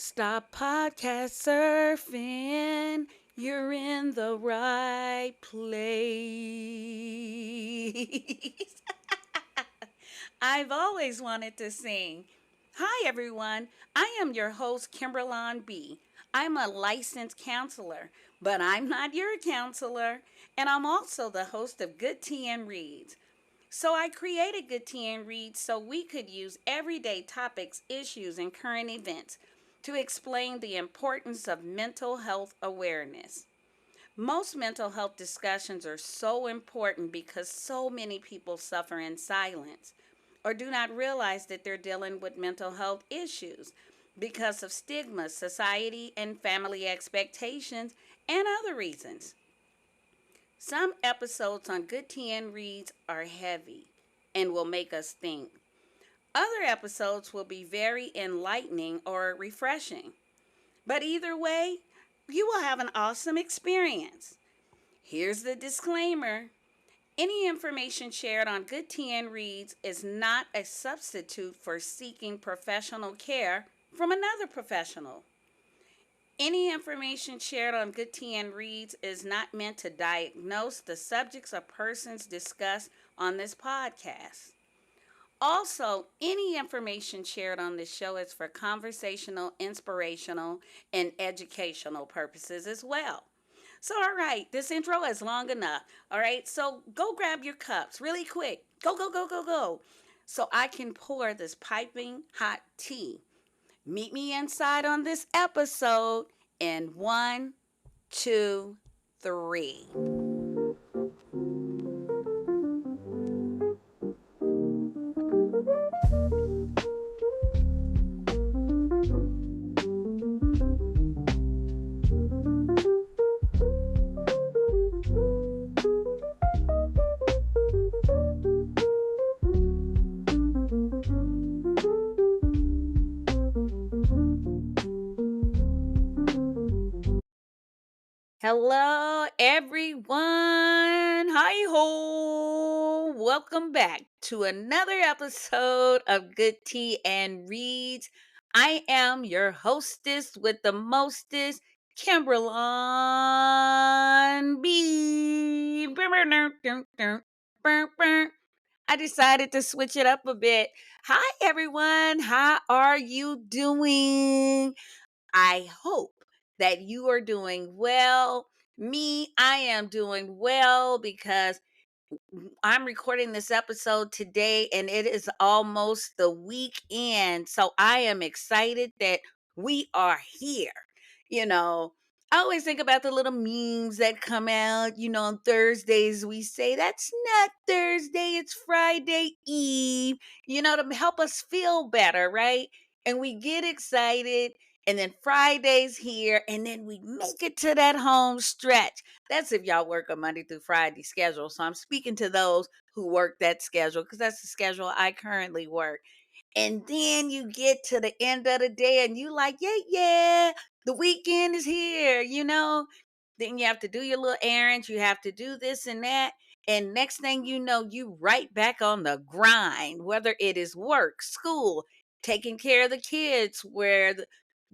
Stop podcast surfing. You're in the right place. I've always wanted to sing. Hi, everyone. I am your host, Kimberlon B. I'm a licensed counselor, but I'm not your counselor. And I'm also the host of Good Tea and Reads. So I created Good Tea and Reads so we could use everyday topics, issues, and current events to explain the importance of mental health awareness. Most mental health discussions are so important because so many people suffer in silence or do not realize that they're dealing with mental health issues because of stigma, society, and family expectations, and other reasons. Some episodes on Good TN Reads are heavy and will make us think. Other episodes will be very enlightening or refreshing. But either way, you will have an awesome experience. Here's the disclaimer. Any information shared on Good TN Reads is not a substitute for seeking professional care from another professional. Any information shared on Good TN Reads is not meant to diagnose the subjects or persons discussed on this podcast. Also, any information shared on this show is for conversational, inspirational, and educational purposes as well. So, all right, this intro is long enough. All right, so go grab your cups really quick. Go, go, go, go, go. So I can pour this piping hot tea. Meet me inside on this episode in one, two, three. Hello, everyone. Hi ho. Welcome back to another episode of Good Tea and Reads. I am your hostess with the mostest, Kimberlon B. I decided to switch it up a bit. Hi, everyone. How are you doing? I hope that you are doing well. Me, I am doing well because I'm recording this episode today and it is almost the weekend. So I am excited that we are here. You know, I always think about the little memes that come out. On Thursdays, we say, that's not Thursday, it's Friday Eve, to help us feel better, right? And we get excited. And then Friday's here, and then we make it to that home stretch. That's if y'all work a Monday through Friday schedule. So I'm speaking to those who work that schedule because that's the schedule I currently work. And then you get to the end of the day and you like, yeah, yeah, the weekend is here. Then you have to do your little errands. You have to do this and that. And next thing you know, you right back on the grind, whether it is work, school, taking care of the kids, where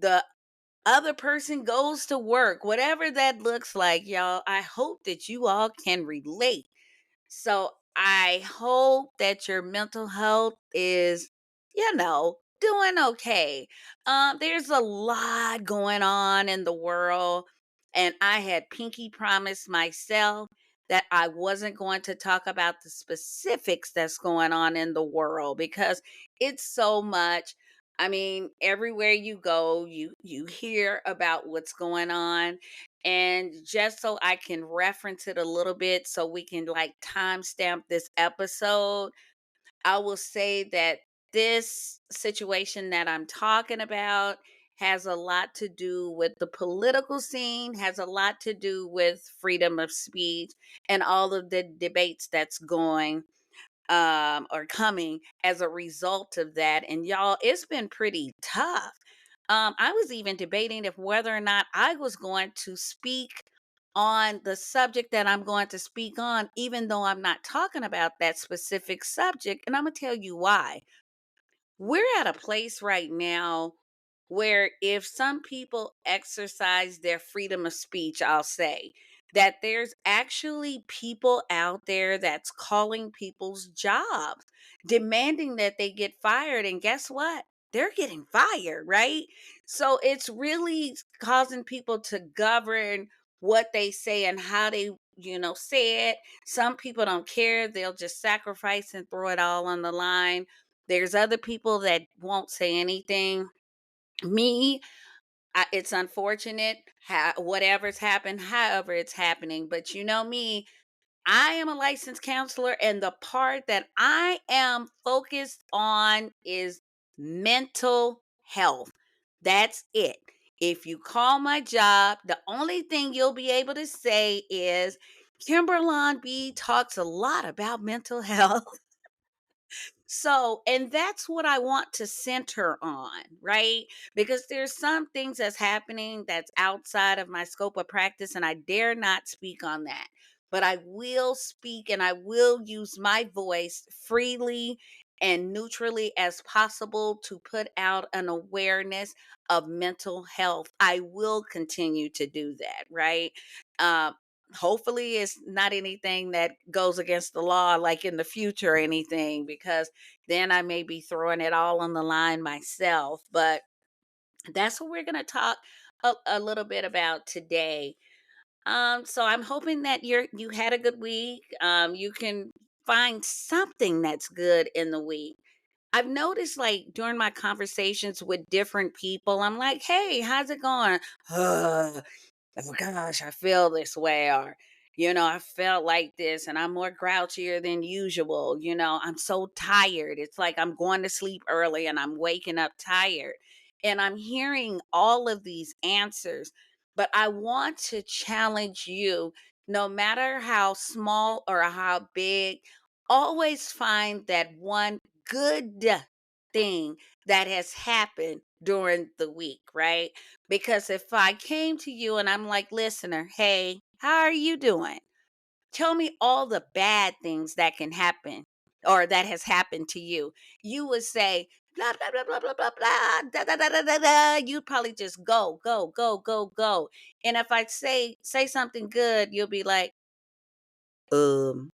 the other person goes to work, whatever that looks like, y'all. I hope that you all can relate. So I hope that your mental health is, doing okay. There's a lot going on in the world, and I had pinky promised myself that I wasn't going to talk about the specifics that's going on in the world because it's so much. I mean, everywhere you go, you hear about what's going on. And just so I can reference it a little bit so we can like timestamp this episode, I will say that this situation that I'm talking about has a lot to do with the political scene, has a lot to do with freedom of speech and all of the debates that's going or coming as a result of that. And y'all, it's been pretty tough. I was even debating if whether or not I was going to speak on the subject that I'm going to speak on, even though I'm not talking about that specific subject. And I'm going to tell you why. We're at a place right now where if some people exercise their freedom of speech, I'll say that there's actually people out there that's calling people's jobs, demanding that they get fired. And guess what? They're getting fired, right? So it's really causing people to govern what they say and how they, say it. Some people don't care. They'll just sacrifice and throw it all on the line. There's other people that won't say anything. Me, it's unfortunate, whatever's happened, however it's happening. But you know me, I am a licensed counselor, and the part that I am focused on is mental health. That's it. If you call my job, the only thing you'll be able to say is Kimberlon B talks a lot about mental health. So, and that's what I want to center on, right? Because there's some things that's happening that's outside of my scope of practice, and I dare not speak on that. But I will speak and I will use my voice freely and neutrally as possible to put out an awareness of mental health. I will continue to do that, right? Um, Hopefully it's not anything that goes against the law like in the future or anything, because then I may be throwing it all on the line myself. But that's what we're going to talk a little bit about today. So I'm hoping that you had a good week. You can find something that's good in the week. I've noticed, like, during my conversations with different people, I'm like, hey, how's it going? Oh gosh, I feel this way, or, I felt like this, and I'm more grouchier than usual. I'm so tired. It's like I'm going to sleep early and I'm waking up tired. And I'm hearing all of these answers, but I want to challenge you, no matter how small or how big, always find that one good thing that has happened during the week, right? Because if I came to you and I'm like, listener, hey, how are you doing? Tell me all the bad things that can happen or that has happened to you. You would say, blah, blah, blah, blah, blah, blah, blah, da, da, da, da, da, da. You'd probably just go, go, go, go, go. And if I say something good, you'll be like, um,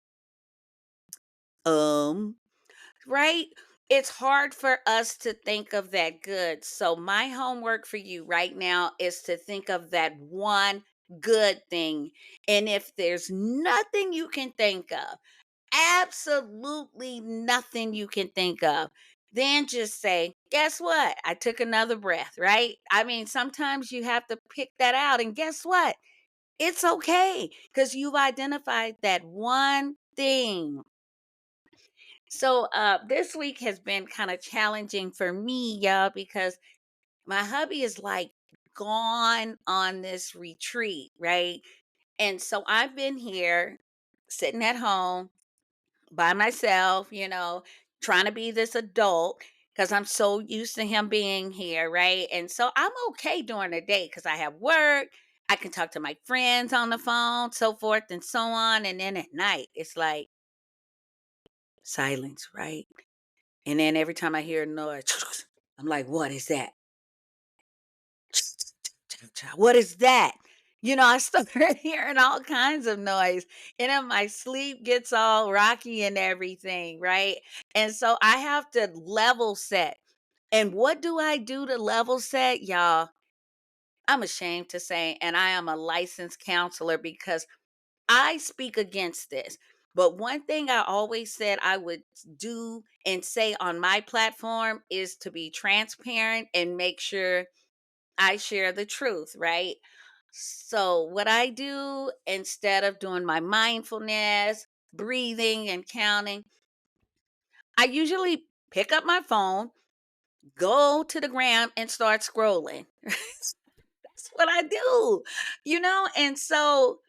um, right? It's hard for us to think of that good. So, my homework for you right now is to think of that one good thing. And if there's nothing you can think of, absolutely nothing you can think of, then just say, guess what? I took another breath, right? I mean, sometimes you have to pick that out. And guess what? It's okay because you've identified that one thing. So this week has been kind of challenging for me, y'all, because my hubby is like gone on this retreat, right? And so I've been here sitting at home by myself, trying to be this adult because I'm so used to him being here, right? And so I'm okay during the day because I have work. I can talk to my friends on the phone, so forth and so on. And then at night, it's like silence, right? And then every time I hear a noise, I'm like, what is that? What is that? I start hearing all kinds of noise. And then my sleep gets all rocky and everything, right? And so I have to level set. And what do I do to level set, y'all? I'm ashamed to say, and I am a licensed counselor because I speak against this. But one thing I always said I would do and say on my platform is to be transparent and make sure I share the truth, right? So, what I do instead of doing my mindfulness, breathing, and counting, I usually pick up my phone, go to the gram, and start scrolling. That's what I do, And so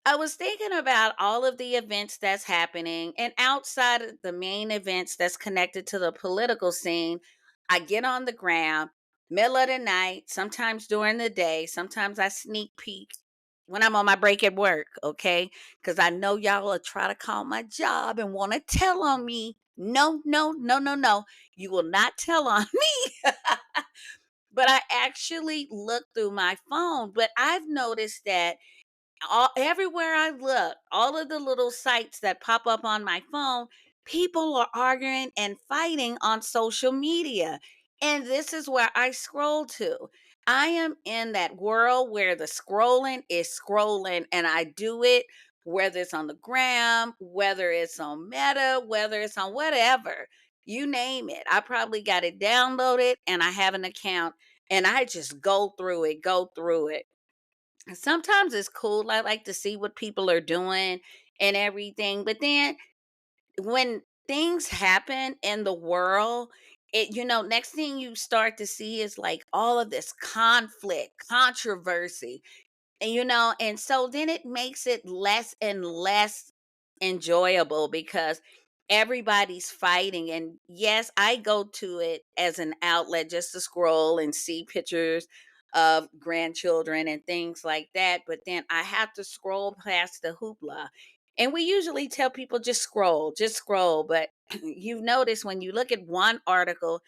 I was thinking about all of the events that's happening, and outside of the main events that's connected to the political scene, I get on the ground, middle of the night, sometimes during the day, sometimes I sneak peek when I'm on my break at work, okay? Because I know y'all will try to call my job and want to tell on me. No, no, no, no, no. You will not tell on me. but I actually look through my phone. But I've noticed that everywhere I look, all of the little sites that pop up on my phone, people are arguing and fighting on social media. And this is where I scroll to. I am in that world where the scrolling is scrolling, and I do it whether it's on the gram, whether it's on Meta, whether it's on whatever, you name it. I probably got it downloaded and I have an account, and I just go through it. And sometimes it's cool. I like to see what people are doing and everything. But then when things happen in the world, next thing you start to see is like all of this conflict, controversy, and so then it makes it less and less enjoyable because everybody's fighting. And yes, I go to it as an outlet just to scroll and see pictures of grandchildren and things like that, but then I have to scroll past the hoopla. And we usually tell people just scroll, but you've noticed when you look at one article,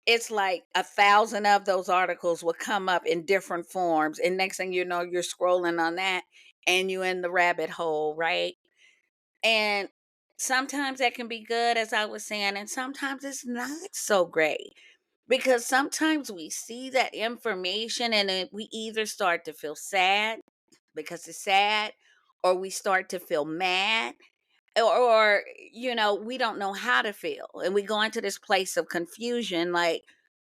it's like 1,000 of those articles will come up in different forms, and next thing you know, you're scrolling on that and you in the rabbit hole, right? And sometimes that can be good, as I was saying, and sometimes it's not so great because sometimes we see that information and we either start to feel sad because it's sad, or we start to feel mad, or we don't know how to feel, and we go into this place of confusion, like,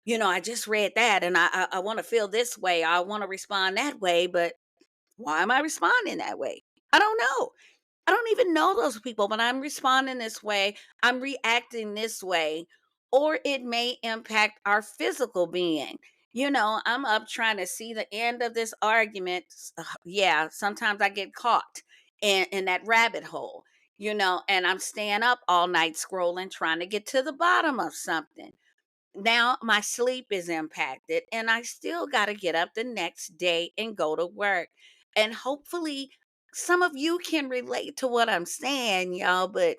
I just read that and I want to feel this way, I want to respond that way, but why am I responding that way? I don't know. I don't even know those people, but I'm responding this way, I'm reacting this way, or it may impact our physical being. I'm up trying to see the end of this argument. Yeah, sometimes I get caught in that rabbit hole, and I'm staying up all night scrolling, trying to get to the bottom of something. Now my sleep is impacted, and I still got to get up the next day and go to work. And hopefully some of you can relate to what I'm saying, y'all, but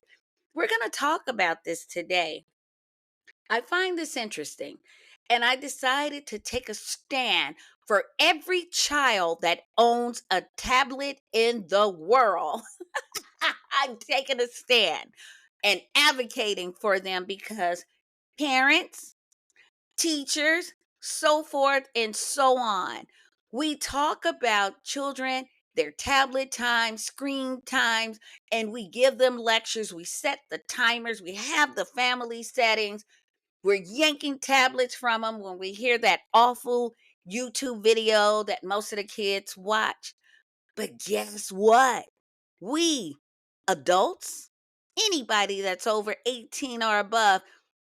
we're going to talk about this today. I find this interesting, and I decided to take a stand for every child that owns a tablet in the world. I'm taking a stand and advocating for them because parents, teachers, so forth and so on. We talk about children, their tablet time, screen times, and we give them lectures. We set the timers, we have the family settings. We're yanking tablets from them when we hear that awful YouTube video that most of the kids watch. But guess what? We adults, anybody that's over 18 or above,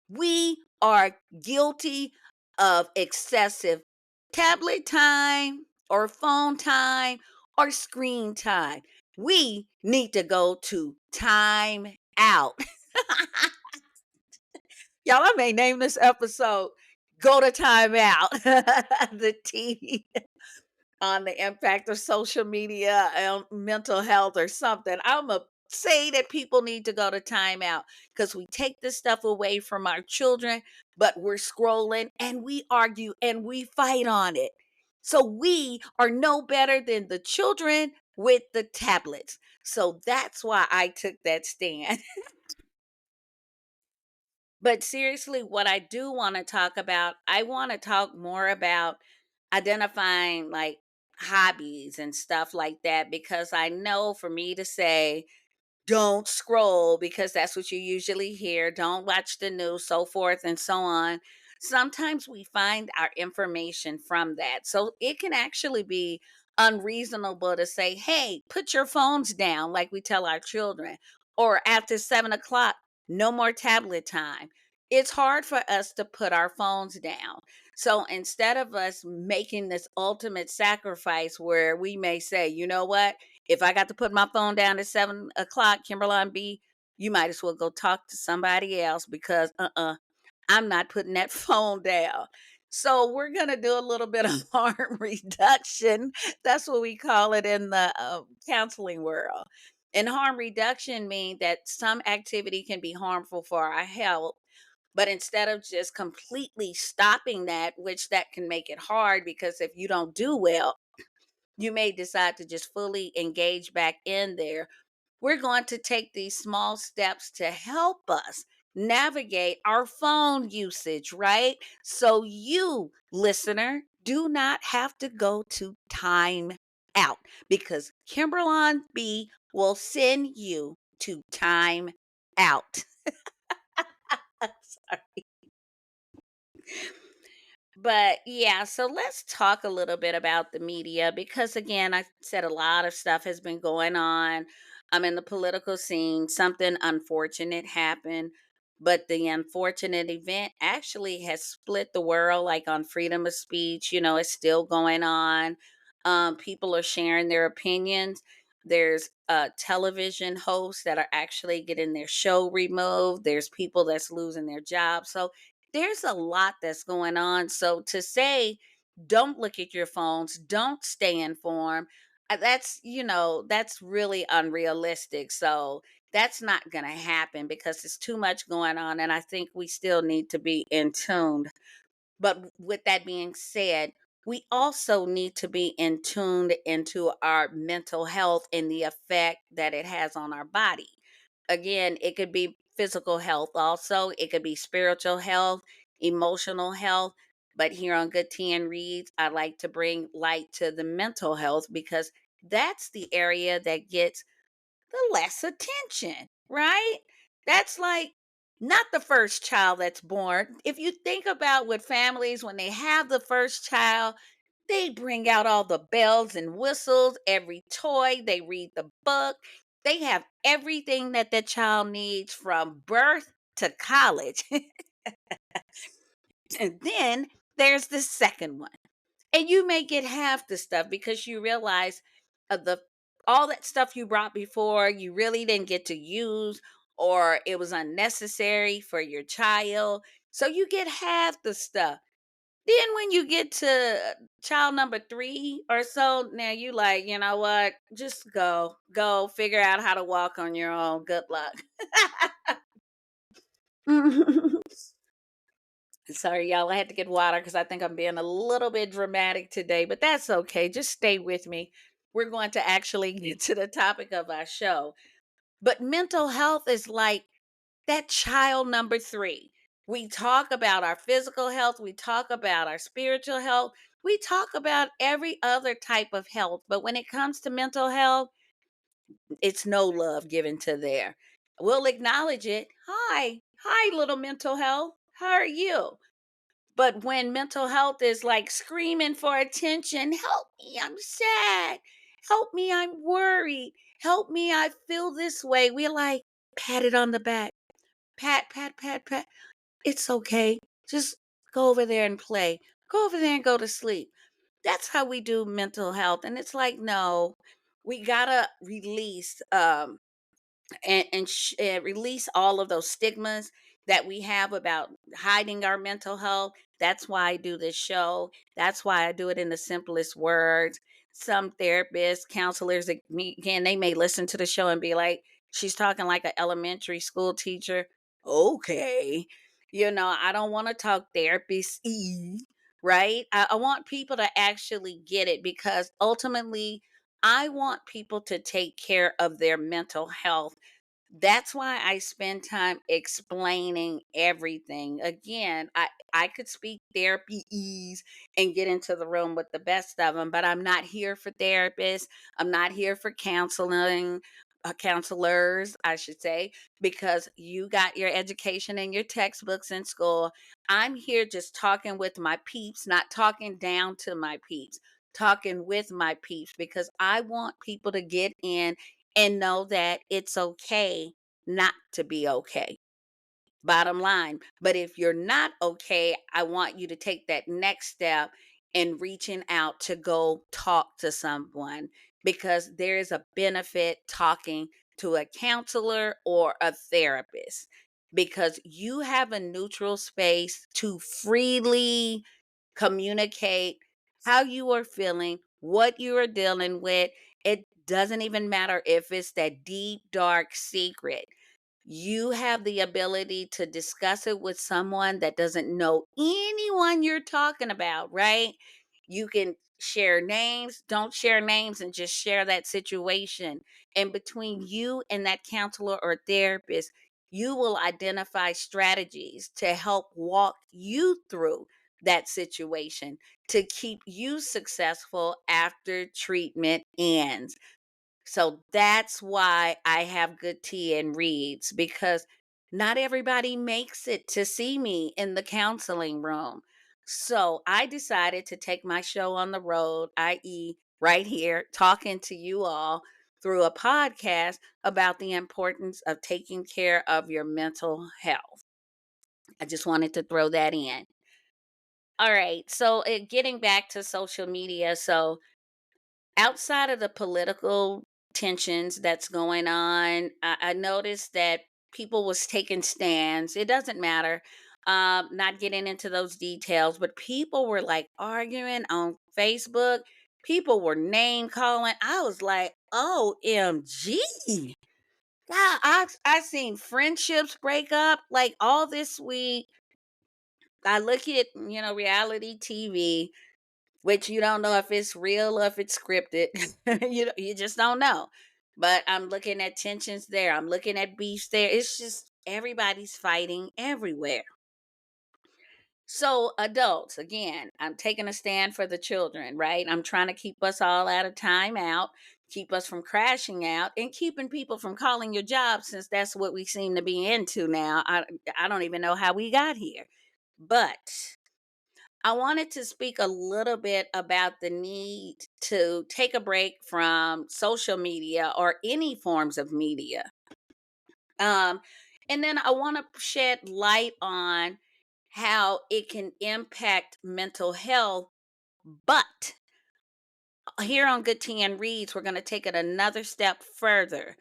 we are guilty of excessive tablet time or phone time or screen time. We need to go to time out. Y'all, I may name this episode Go to Time Out. The T on the impact of social media and mental health or something. I'm a say that people need to go to timeout because we take this stuff away from our children, but we're scrolling and we argue and we fight on it. So we are no better than the children with the tablets. So that's why I took that stand. But seriously, what I do want to talk about, I want to talk more about identifying like hobbies and stuff like that, because I know for me to say, don't scroll because that's what you usually hear, don't watch the news, so forth and so on. Sometimes we find our information from that. So it can actually be unreasonable to say, hey, put your phones down, like we tell our children, or after 7 o'clock, no more tablet time. It's hard for us to put our phones down. So instead of us making this ultimate sacrifice where we may say, you know what, if I got to put my phone down at 7 o'clock, Kimberly B, you might as well go talk to somebody else because I'm not putting that phone down. So we're gonna do a little bit of harm reduction. That's what we call it in the counseling world. And harm reduction means that some activity can be harmful for our health, But instead of just completely stopping that, which that can make it hard because if you don't do well, you may decide to just fully engage back in there. We're going to take these small steps to help us navigate our phone usage, right? So you, listener, do not have to go to time out because Kimberlon B will send you to time out. Sorry. But yeah, so let's talk a little bit about the media because again, I said a lot of stuff has been going on. I'm in the political scene. Something unfortunate happened, but the unfortunate event actually has split the world like on freedom of speech, it's still going on. People are sharing their opinions. There's television hosts that are actually getting their show removed. There's people that's losing their jobs. So there's a lot that's going on. So to say, don't look at your phones, don't stay informed, that's really unrealistic. So that's not going to happen because there's too much going on. And I think we still need to be in tune. But with that being said, we also need to be in tuned into our mental health and the effect that it has on our body. Again, it could be physical health also, it could be spiritual health, emotional health. But here on Good Tea and Reads, I like to bring light to the mental health because that's the area that gets the less attention, right? That's like not the first child that's born. If you think about what families, when they have the first child, they bring out all the bells and whistles, every toy, they read the book, they have everything that the child needs from birth to college. And then there's the second one. And you may get half the stuff because you realize the all that stuff you brought before you really didn't get to use or it was unnecessary for your child. So you get half the stuff. Then when you get to child number 3 or so, now you like, you know what? Just go figure out how to walk on your own. Good luck. Sorry, y'all. I had to get water because I think I'm being a little bit dramatic today, but that's okay. Just stay with me. We're going to actually get to the topic of our show. But mental health is like that child number 3. We talk about our physical health, we talk about our spiritual health, we talk about every other type of health. But when it comes to mental health, it's no love given to there. We'll acknowledge it. Hi, little mental health. How are you? But when mental health is like screaming for attention, help me, I'm sad. Help me, I'm worried. Help me, I feel this way. We're like, pat it on the back. Pat, pat, pat, pat. It's okay. Just go over there and play. Go over there and go to sleep. That's how we do mental health. And it's like, no, we gotta release and release all of those stigmas that we have about hiding our mental health. That's why I do this show. That's why I do it in the simplest words. Some therapists, counselors, again, they may listen to the show and be like, she's talking like an elementary school teacher. Okay. I don't want to talk therapist, right? I want people to actually get it because ultimately, I want people to take care of their mental health. That's why I spend time explaining everything. Again, I could speak therapy ease and get into the room with the best of them, but I'm not here for therapists. I'm not here for counselors, I should say, because you got your education and your textbooks in school. I'm here just talking with my peeps, not talking down to my peeps, talking with my peeps because I want people to get in and know that it's okay not to be okay. Bottom line. But if you're not okay, I want you to take that next step in reaching out to go talk to someone because there is a benefit talking to a counselor or a therapist because you have a neutral space to freely communicate how you are feeling, what you are dealing with. It doesn't even matter if it's that deep, dark secret. You have the ability to discuss it with someone that doesn't know anyone you're talking about, right? You can share names, don't share names, and just share that situation. And between you and that counselor or therapist, you will identify strategies to help walk you through that situation to keep you successful after treatment ends. So that's why I have good tea and reads, because not everybody makes it to see me in the counseling room. So I decided to take my show on the road, i.e., right here, talking to you all through a podcast about the importance of taking care of your mental health. I just wanted to throw that in. All right. So, getting back to social media. So, outside of the political tensions that's going on, I noticed that people was taking stands. It doesn't matter. Not getting into those details, but people were like arguing on Facebook. People were name calling. I was like, OMG. God, I've seen friendships break up like all this week. I look at, reality TV, which you don't know if it's real or if it's scripted. You just don't know. But I'm looking at tensions there. I'm looking at beefs there. It's just everybody's fighting everywhere. So adults, again, I'm taking a stand for the children, right? I'm trying to keep us all out of timeout, keep us from crashing out, and keeping people from calling your job, since that's what we seem to be into now. I don't even know how we got here. But I wanted to speak a little bit about the need to take a break from social media or any forms of media. Um, and then I want to shed light on how it can impact mental health. But here on Good Tea and Reads, we're going to take it another step further.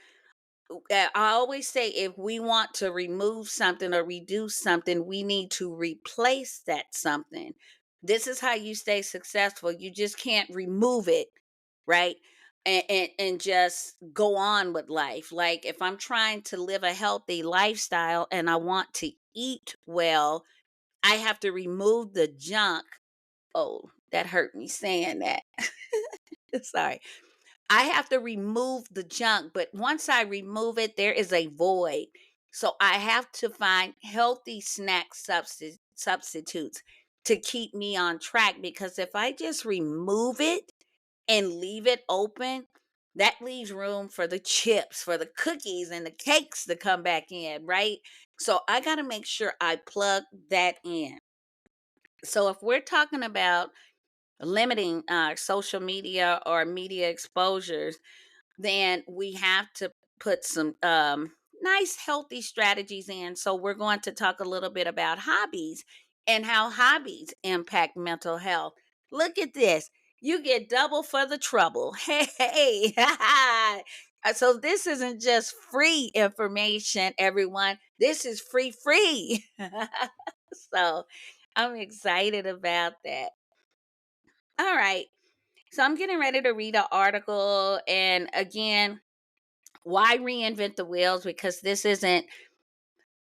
I always say, if we want to remove something or reduce something, we need to replace that something. This is how you stay successful. You just can't remove it, right? And just go on with life. Like, if I'm trying to live a healthy lifestyle and I want to eat well, I have to remove the junk. Oh, that hurt me saying that. Sorry. I have to remove the junk, but once I remove it, there is a void. So I have to find healthy snack substitutes to keep me on track, because if I just remove it and leave it open, that leaves room for the chips, for the cookies, and the cakes to come back in, right? So I got to make sure I plug that in. So if we're talking about limiting social media or media exposures, then we have to put some nice, healthy strategies in. So, we're going to talk a little bit about hobbies and how hobbies impact mental health. Look at this. You get double for the trouble. Hey. So, this isn't just free information, everyone. This is free. So, I'm excited about that. All right. So, I'm getting ready to read an article. And again, why reinvent the wheels? Because this isn't,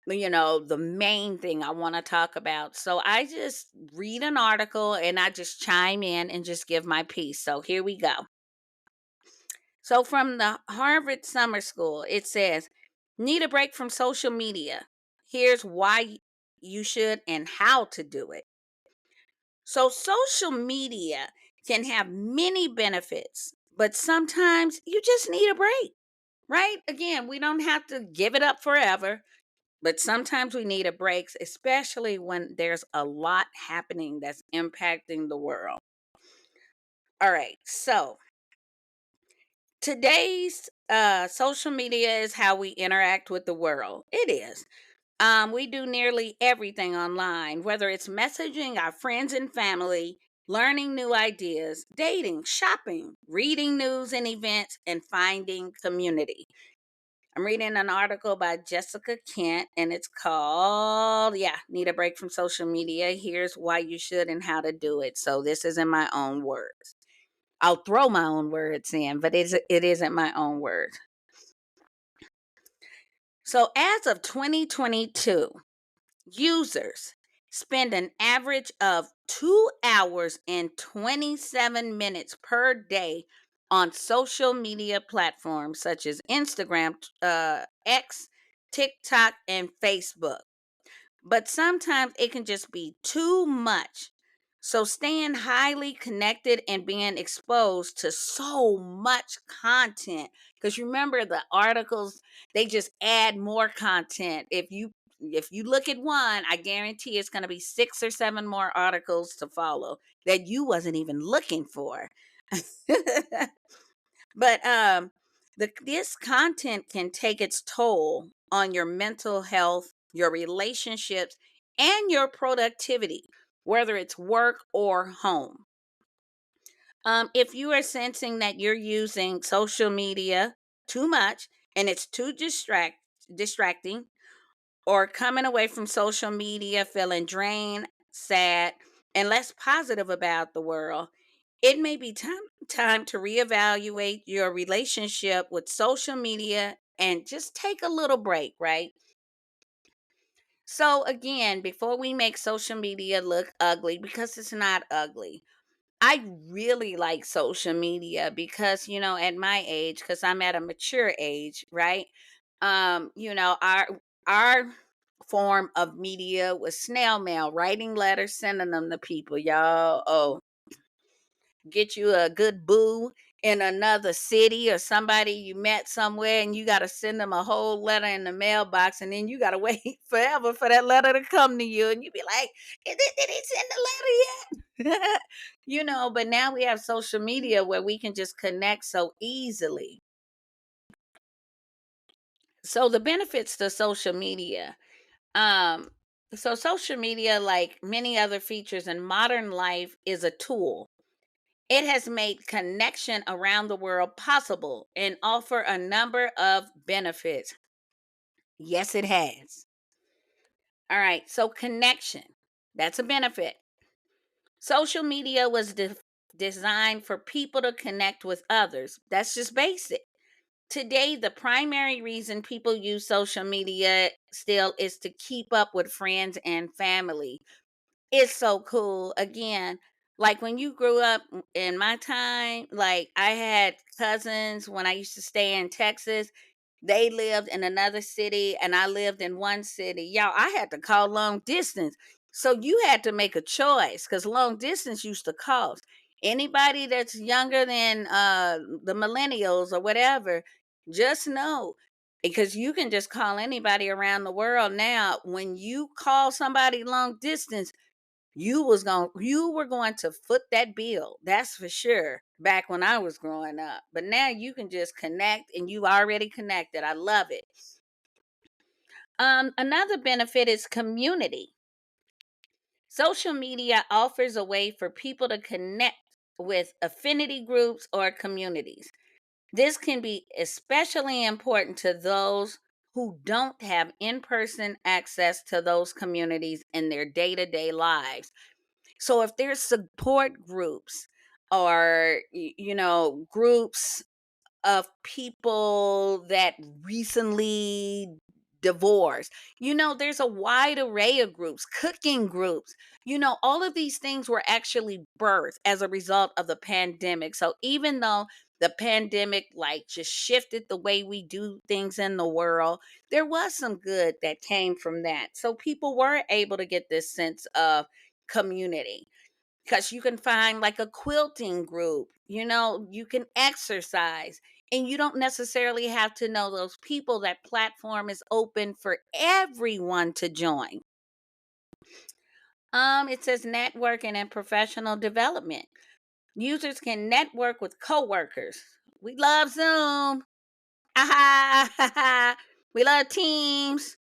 the main thing I want to talk about. So I just read an article and I just chime in and just give my piece. So here we go. So from the Harvard Summer School, it says, need a break from social media. Here's why you should and how to do it. So social media can have many benefits, but sometimes you just need a break, right? Again, we don't have to give it up forever, but sometimes we need a break, especially when there's a lot happening that's impacting the world. All right, so today's social media is how we interact with the world. It is. We do nearly everything online, whether it's messaging our friends and family, learning new ideas, dating, shopping, reading news and events, and finding community. I'm reading an article by Jessica Kent, and it's called, Need a Break from Social Media. Here's why you should and how to do it. So this is in my own words. I'll throw my own words in, but it isn't my own words. So, as of 2022, users spend an average of 2 hours and 27 minutes per day on social media platforms such as Instagram, X, TikTok, and Facebook. But sometimes it can just be too much. So, staying highly connected and being exposed to so much content, because remember the articles, they just add more content. If you look at one, I guarantee it's going to be 6 or 7 more articles to follow that you wasn't even looking for. But this content can take its toll on your mental health, your relationships, and your productivity, whether it's work or home. If you are sensing that you're using social media too much and it's too distracting, or coming away from social media feeling drained, sad, and less positive about the world, it may be time to reevaluate your relationship with social media and just take a little break, right? So again, before we make social media look ugly, because it's not ugly, I really like social media because, at my age, because I'm at a mature age, right? Our form of media was snail mail, writing letters, sending them to people, y'all. Oh, get you a good boo in another city or somebody you met somewhere, and you got to send them a whole letter in the mailbox, and then you got to wait forever for that letter to come to you, and you be like, did he send the letter yet? But now we have social media where we can just connect so easily. So the benefits to social media, um so social media, like many other features in modern life, is a tool. It has made connection around the world possible and offer a number of benefits. Yes, it has. All right, so connection, that's a benefit. Social media was designed for people to connect with others. That's just basic. Today, the primary reason people use social media still is to keep up with friends and family. It's so cool. Again, like when you grew up in my time, like I had cousins when I used to stay in Texas. They lived in another city and I lived in one city. Y'all, I had to call long distance. So you had to make a choice because long distance used to cost. Anybody that's younger than the millennials or whatever, just know, because you can just call anybody around the world now. When you call somebody long distance, you were going to foot that bill. That's for sure. Back when I was growing up. But now you can just connect and you already connected. I love it. Another benefit is community. Social media offers a way for people to connect with affinity groups or communities. This can be especially important to those who don't have in-person access to those communities in their day-to-day lives. So if there's support groups or groups of people that recently divorced, there's a wide array of groups, cooking groups. All of these things were actually birthed as a result of the pandemic. So even though the pandemic like just shifted the way we do things in the world, there was some good that came from that. So people were able to get this sense of community, because you can find like a quilting group, you can exercise, and you don't necessarily have to know those people. That platform is open for everyone to join. It says networking and professional development. Users can network with coworkers. We love Zoom. Ah, we love Teams.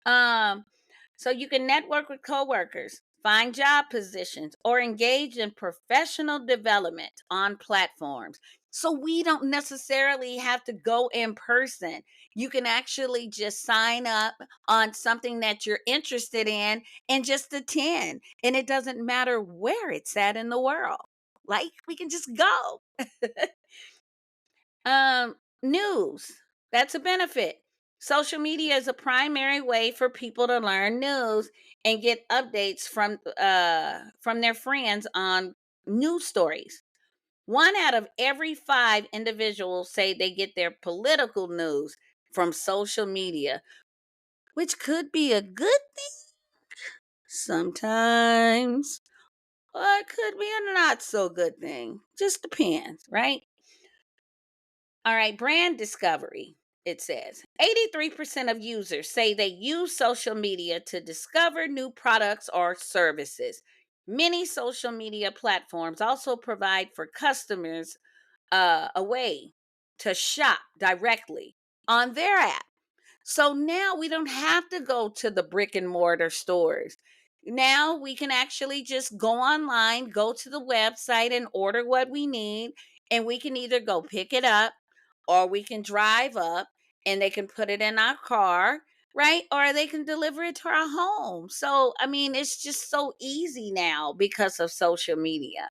um So you can network with coworkers, find job positions, or engage in professional development on platforms. So we don't necessarily have to go in person. You can actually just sign up on something that you're interested in and just attend. And it doesn't matter where it's at in the world. Like we can just go. News. That's a benefit. Social media is a primary way for people to learn news and get updates from their friends on news stories. One out of every five individuals say they get their political news from social media, which could be a good thing sometimes, or it could be a not so good thing. Just depends, right? All right, brand discovery. It says 83% of users say they use social media to discover new products or services. Many social media platforms also provide for customers a way to shop directly on their app. So now we don't have to go to the brick and mortar stores. Now we can actually just go online, go to the website and order what we need. And we can either go pick it up or we can drive up and they can put it in our car, right? Or they can deliver it to our home. So, I mean, it's just so easy now because of social media.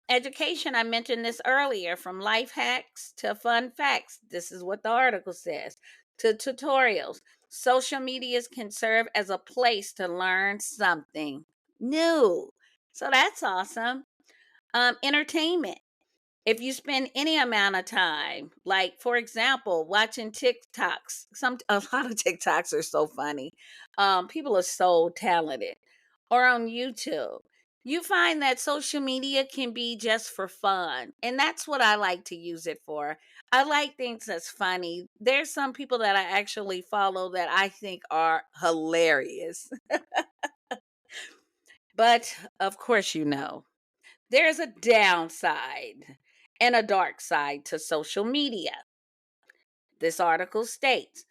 Education, I mentioned this earlier, from life hacks to fun facts. This is what the article says, to tutorials. Social medias can serve as a place to learn something new. So that's awesome. Entertainment. If you spend any amount of time, like for example, watching TikToks, a lot of TikToks are so funny. People are so talented, or on YouTube, you find that social media can be just for fun, and that's what I like to use it for. I like things that's funny. There's some people that I actually follow that I think are hilarious, but of course, there's a downside and a dark side to social media. This article states,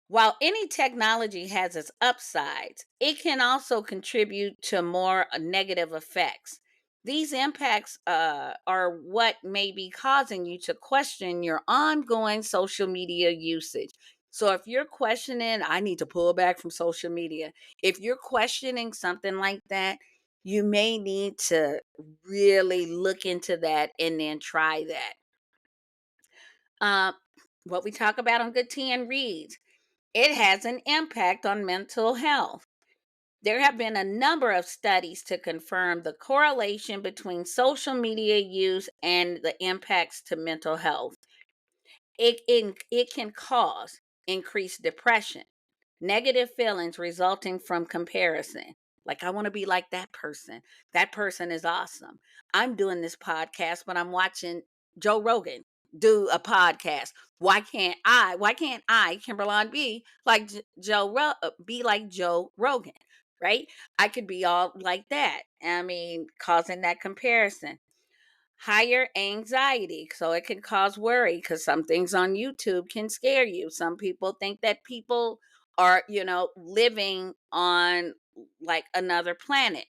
while any technology has its upsides, it can also contribute to more negative effects. These impacts are what may be causing you to question your ongoing social media usage. So, if you're questioning, I need to pull back from social media, if you're questioning something like that, you may need to really look into that and then try that. Uh, what we talk about on Good Tea and Reads, it has an impact on mental health. There have been a number of studies to confirm the correlation between social media use and the impacts to mental health. It can cause increased depression, negative feelings resulting from comparison. Like, I want to be like that person. That person is awesome. I'm doing this podcast, but I'm watching Joe Rogan do a podcast. Why can't I, Kimberly, be like Joe Rogan, right? I could be all like that. I mean, causing that comparison. Higher anxiety. So it can cause worry because some things on YouTube can scare you. Some people think that people are, living on like another planet.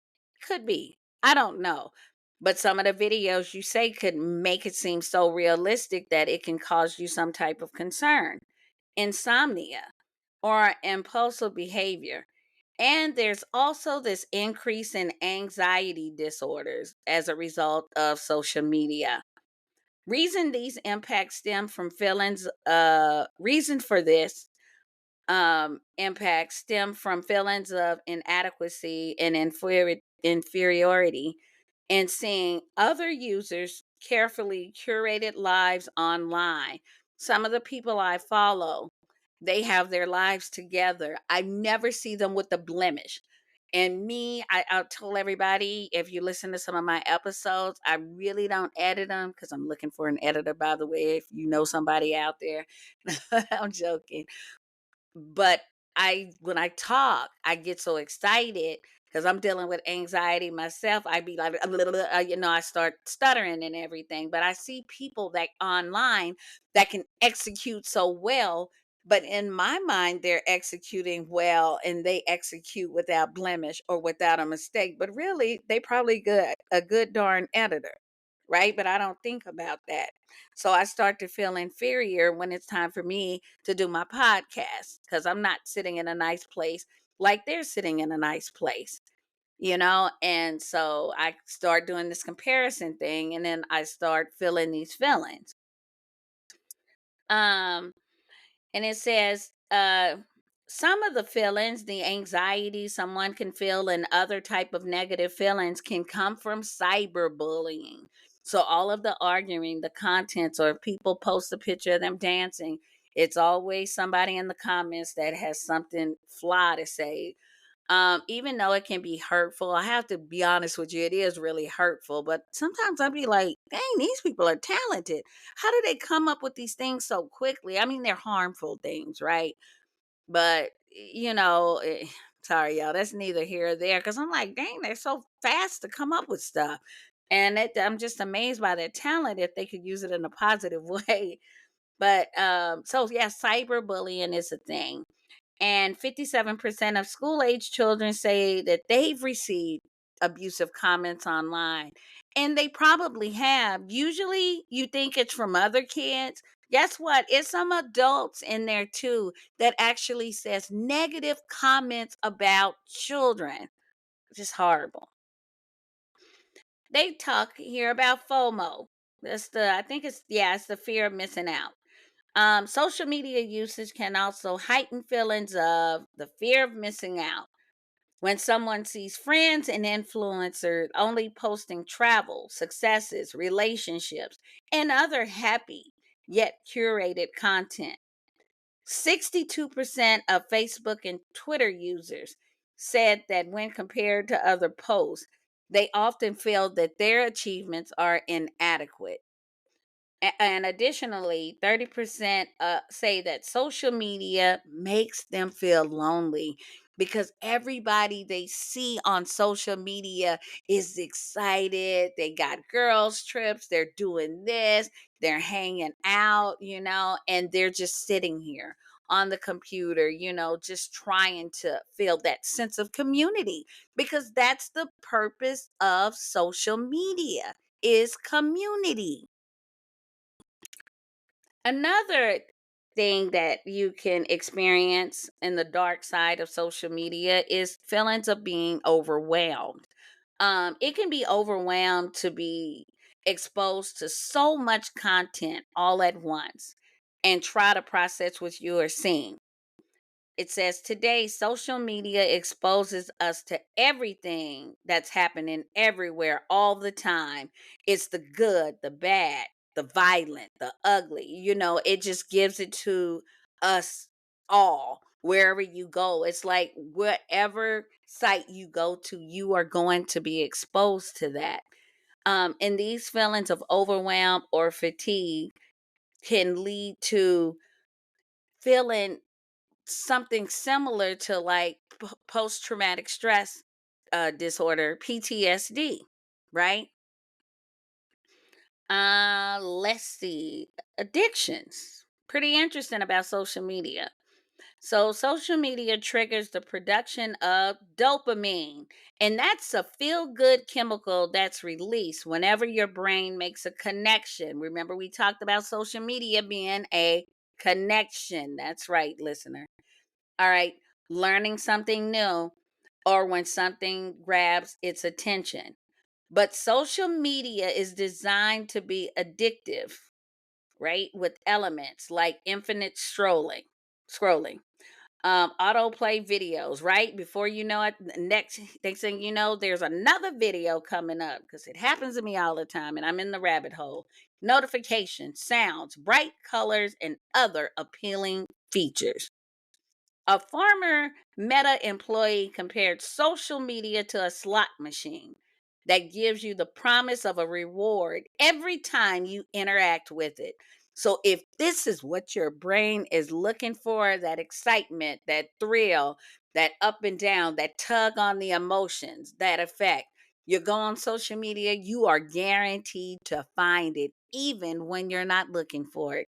Could be. I don't know. But some of the videos you say could make it seem so realistic that it can cause you some type of concern. Insomnia or impulsive behavior. And there's also this increase in anxiety disorders as a result of social media. Reason these impacts stem from feelings, reason for this impacts stem from feelings of inadequacy and inferiority, and seeing other users carefully curated lives online. Some of the people I follow, they have their lives together. I never see them with a blemish. And me, I'll tell everybody, if you listen to some of my episodes, I really don't edit them because I'm looking for an editor, by the way, if you know somebody out there. I'm joking. But when I talk, I get so excited because I'm dealing with anxiety myself. I be like, I start stuttering and everything. But I see people that online that can execute so well. But in my mind, they're executing well and they execute without blemish or without a mistake. But really, they probably a good darn editor, right? But I don't think about that. So I start to feel inferior when it's time for me to do my podcast because I'm not sitting in a nice place like they're sitting in a nice place. And so I start doing this comparison thing and then I start feeling these feelings. Um, and it says some of the feelings, the anxiety someone can feel and other type of negative feelings can come from cyberbullying. So all of the arguing, the contents, or if people post a picture of them dancing, it's always somebody in the comments that has something fly to say. Even though it can be hurtful, I have to be honest with you, it is really hurtful. But sometimes I'd be like, dang, these people are talented. How do they come up with these things so quickly? I mean, they're harmful things, right? But, sorry, y'all, that's neither here or there. Cause I'm like, dang, they're so fast to come up with stuff. And I'm just amazed by their talent if they could use it in a positive way. But so yeah, cyberbullying is a thing. And 57% of school age children say that they've received abusive comments online. And they probably have. Usually you think it's from other kids. Guess what? It's some adults in there too that actually says negative comments about children, which is horrible. They talk here about FOMO. That's I think it's the fear of missing out. Social media usage can also heighten feelings of the fear of missing out. When someone sees friends and influencers only posting travel, successes, relationships, and other happy yet curated content, 62% of Facebook and Twitter users said that when compared to other posts, they often feel that their achievements are inadequate. And additionally, 30% say that social media makes them feel lonely because everybody they see on social media is excited. They got girls' trips, they're doing this, they're hanging out, and they're just sitting here on the computer, just trying to feel that sense of community because that's the purpose of social media is community. Another thing that you can experience in the dark side of social media is feelings of being overwhelmed. It can be overwhelmed to be exposed to so much content all at once and try to process what you are seeing. It says today social media exposes us to everything that's happening everywhere all the time. It's the good, the bad, the violent, the ugly. It just gives it to us all wherever you go. It's like whatever site you go to, you are going to be exposed to that. And these feelings of overwhelm or fatigue can lead to feeling something similar to like post traumatic stress disorder, PTSD, right? Let's see. Addictions. Pretty interesting about social media. So, social media triggers the production of dopamine, and that's a feel good chemical that's released whenever your brain makes a connection. Remember, we talked about social media being a connection. That's right, listener. All right, learning something new or when something grabs its attention. But social media is designed to be addictive, right? With elements like infinite scrolling, autoplay videos, right? Before you know it, next thing you know, there's another video coming up because it happens to me all the time and I'm in the rabbit hole. Notifications, sounds, bright colors, and other appealing features. A former Meta employee compared social media to a slot machine that gives you the promise of a reward every time you interact with it. So, if this is what your brain is looking for, that excitement, that thrill, that up and down, that tug on the emotions, that effect, you go on social media, you are guaranteed to find it, even when you're not looking for it.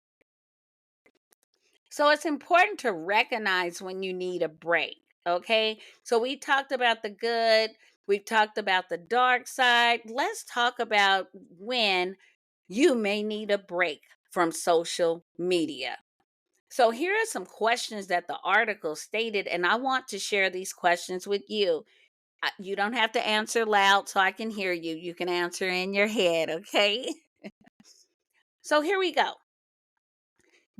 So it's important to recognize when you need a break. Okay. So we talked about the good, we've talked about the dark side. Let's talk about when you may need a break from social media. So here are some questions that the article stated, and I want to share these questions with you. You don't have to answer loud so I can hear you. You can answer in your head, okay? So here we go.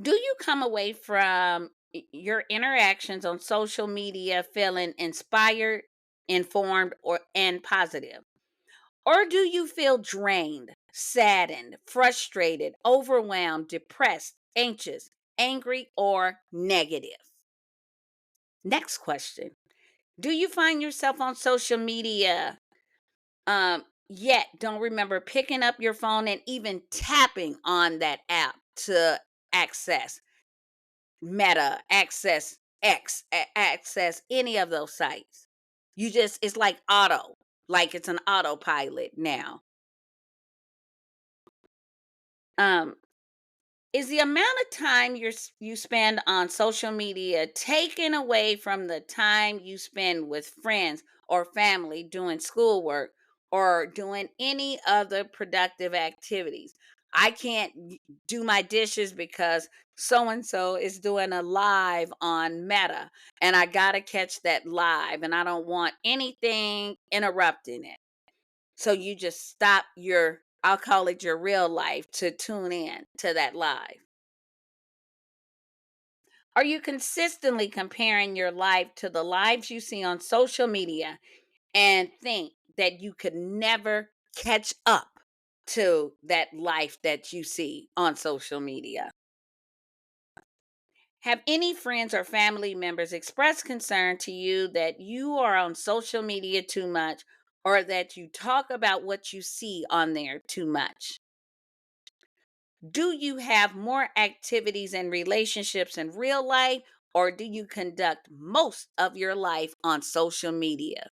Do you come away from your interactions on social media feeling inspired, informed, or and positive? Or do you feel drained, saddened, frustrated, overwhelmed, depressed, anxious, angry, or negative? Next question. Do you find yourself on social media yet don't remember picking up your phone and even tapping on that app to access Meta, access X, access any of those sites? You just, it's like auto, like it's an autopilot now. Um Is the amount of time you spend on social media taken away from the time you spend with friends or family doing schoolwork or doing any other productive activities? I can't do my dishes because so and so is doing a live on Meta, and I got to catch that live, and I don't want anything interrupting it. So you just stop your, I'll call it your real life, to tune in to that live. Are you consistently comparing your life to the lives you see on social media and think that you could never catch up to that life that you see on social media? Have any friends or family members expressed concern to you that you are on social media too much or that you talk about what you see on there too much? Do you have more activities and relationships in real life, or do you conduct most of your life on social media?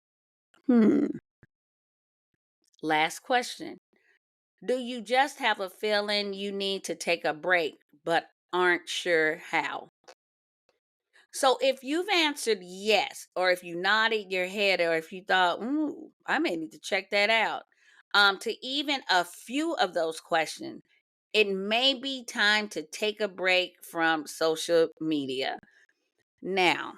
Hmm. Last question. Do you just have a feeling you need to take a break, but aren't sure how? So, if you've answered yes, or if you nodded your head, or if you thought, "Ooh, I may need to check that out," to even a few of those questions, it may be time to take a break from social media. Now,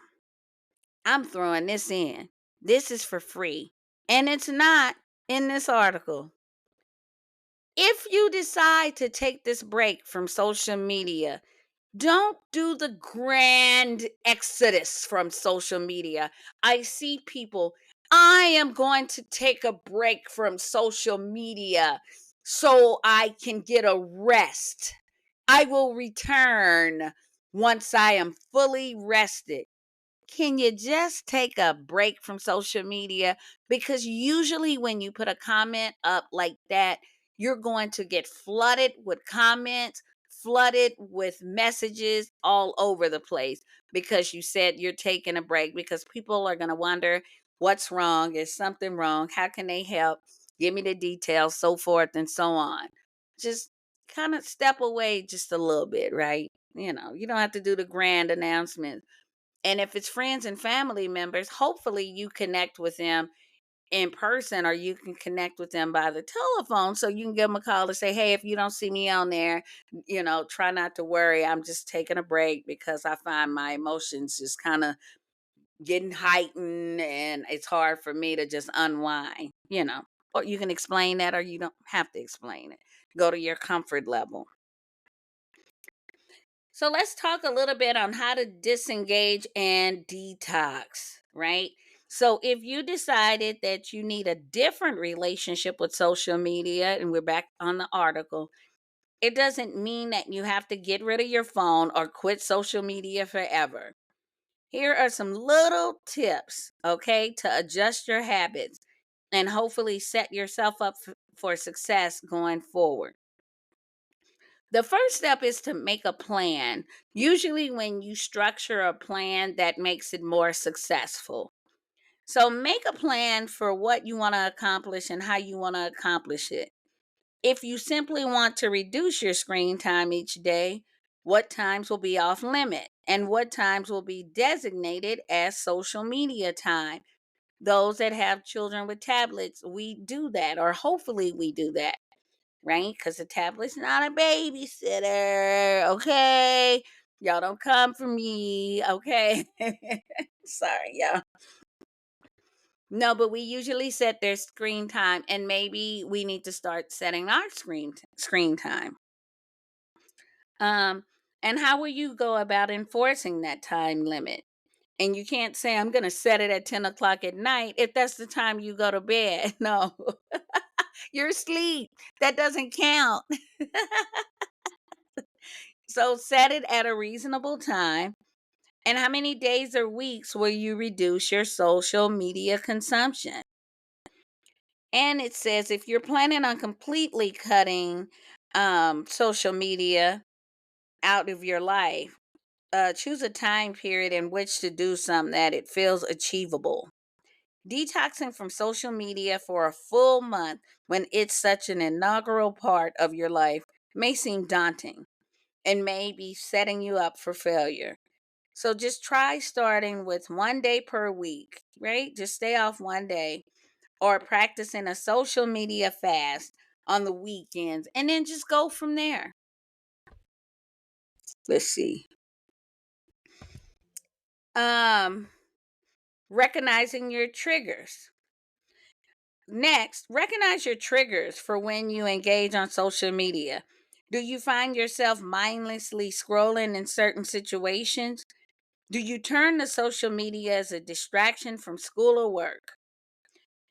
I'm throwing this in. This is for free, and it's not in this article. If you decide to take this break from social media, don't do the grand exodus from social media. I see people, I am going to take a break from social media so I can get a rest. I will return once I am fully rested. Can you just take a break from social media? Because usually, when you put a comment up like that, you're going to get flooded with comments, flooded with messages all over the place because you said you're taking a break. Because people are going to wonder what's wrong, is something wrong, how can they help, give me the details, so forth and so on. Just kind of step away just a little bit, right? You don't have to do the grand announcement. And if it's friends and family members, hopefully you connect with them in person, or you can connect with them by the telephone so you can give them a call to say, hey, if you don't see me on there, try not to worry. I'm just taking a break because I find my emotions just kind of getting heightened and it's hard for me to just unwind. Or you can explain that, or you don't have to explain it. Go to your comfort level. So let's talk a little bit on how to disengage and detox, right? So if you decided that you need a different relationship with social media, and we're back on the article, it doesn't mean that you have to get rid of your phone or quit social media forever. Here are some little tips, okay, to adjust your habits and hopefully set yourself up for success going forward. The first step is to make a plan. Usually, when you structure a plan, that makes it more successful. So, make a plan for what you want to accomplish and how you want to accomplish it. If you simply want to reduce your screen time each day, what times will be off limit and what times will be designated as social media time? Those that have children with tablets, we do that, or hopefully we do that, right? Because the tablet's not a babysitter, okay? Y'all don't come for me, okay? Sorry, y'all. No, but we usually set their screen time, and maybe we need to start setting our screen time. Um, And how will you go about enforcing that time limit? And you can't say, I'm going to set it at 10 o'clock at night if that's the time you go to bed. No, you're asleep. That doesn't count. So set it at a reasonable time. And how many days or weeks will you reduce your social media consumption? And it says if you're planning on completely cutting social media out of your life, choose a time period in which to do something that it feels achievable. Detoxing from social media for a full month when it's such an inaugural part of your life may seem daunting and may be setting you up for failure. So just try starting with 1 day per week, right? Just stay off 1 day or practicing a social media fast on the weekends and then just go from there. Let's see. Um Recognizing your triggers. Next, recognize your triggers for when you engage on social media. Do you find yourself mindlessly scrolling in certain situations? Do you turn to social media as a distraction from school or work?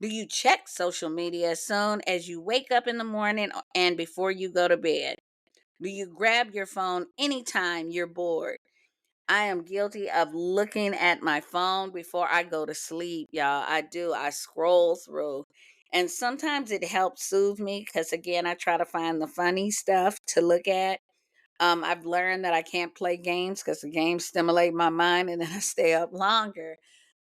Do you check social media as soon as you wake up in the morning and before you go to bed? Do you grab your phone anytime you're bored? I am guilty of looking at my phone before I go to sleep, y'all. I do. I scroll through. And sometimes it helps soothe me because, again, I try to find the funny stuff to look at. I've learned that I can't play games because the games stimulate my mind and then I stay up longer.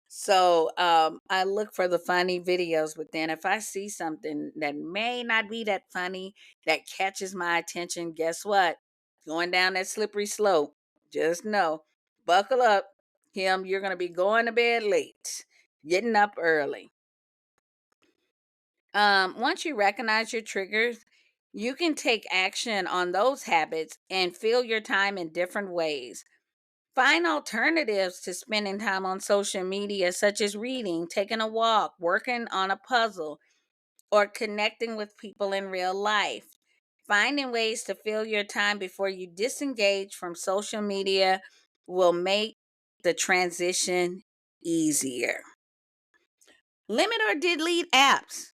So I look for the funny videos, but then if I see something that may not be that funny that catches my attention, guess what? Going down that slippery slope. Just know, buckle up, Kim. You're going to be going to bed late, getting up early. Once you recognize your triggers, you can take action on those habits and fill your time in different ways. Find alternatives to spending time on social media, such as reading, taking a walk, working on a puzzle, or connecting with people in real life. Finding ways to fill your time before you disengage from social media will make the transition easier. Limit or delete apps.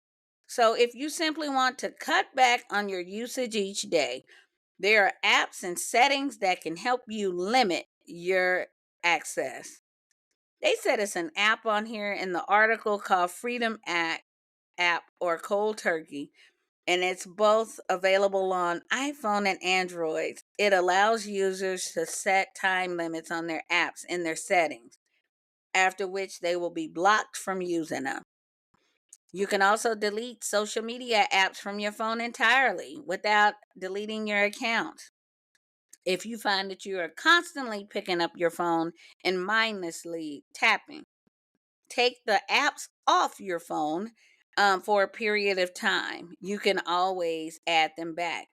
So, if you simply want to cut back on your usage each day, there are apps and settings that can help you limit your access. They said it's an app on here in the article called Freedom app or Cold Turkey, and it's both available on iPhone and Android. It allows users to set time limits on their apps in their settings, after which they will be blocked from using them. You can also delete social media apps from your phone entirely without deleting your account. If you find that you are constantly picking up your phone and mindlessly tapping, take the apps off your phone for a period of time. You can always add them back.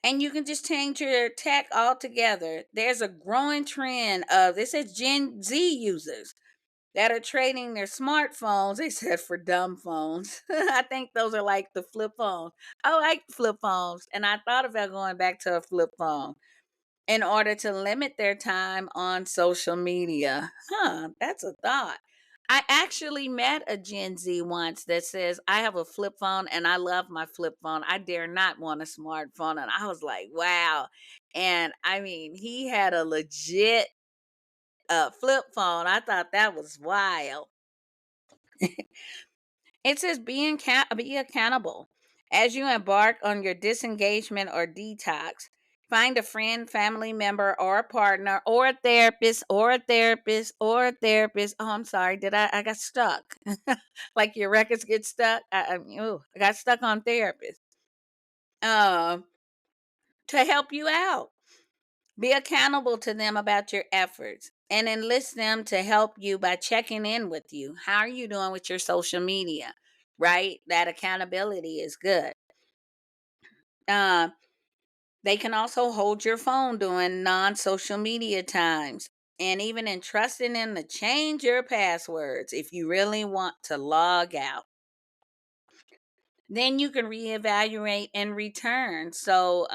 And you can just change your tech altogether. There's a growing trend of, this says Gen Z users that are trading their smartphones, they said, for dumb phones. I think those are like the flip phones. I like flip phones. And I thought about going back to a flip phone in order to limit their time on social media. That's a thought. I actually met a Gen Z once that says, I have a flip phone and I love my flip phone. I dare not want a smartphone. And I was like, wow. And I mean, he had a legit flip phone. I thought that was wild. It says be accountable. As you embark on your disengagement or detox, find a friend, family member, or a partner, or a therapist, or a therapist, or a therapist. Oh, I'm sorry. I got stuck. Like your records get stuck. I got stuck on therapist. Um, to help you out. Be accountable to them about your efforts and enlist them to help you by checking in with you. How are you doing with your social media? Right? That accountability is good. Uh, they can also hold your phone during non social media times and even entrusting them to change your passwords if you really want to log out. then you can reevaluate and return. So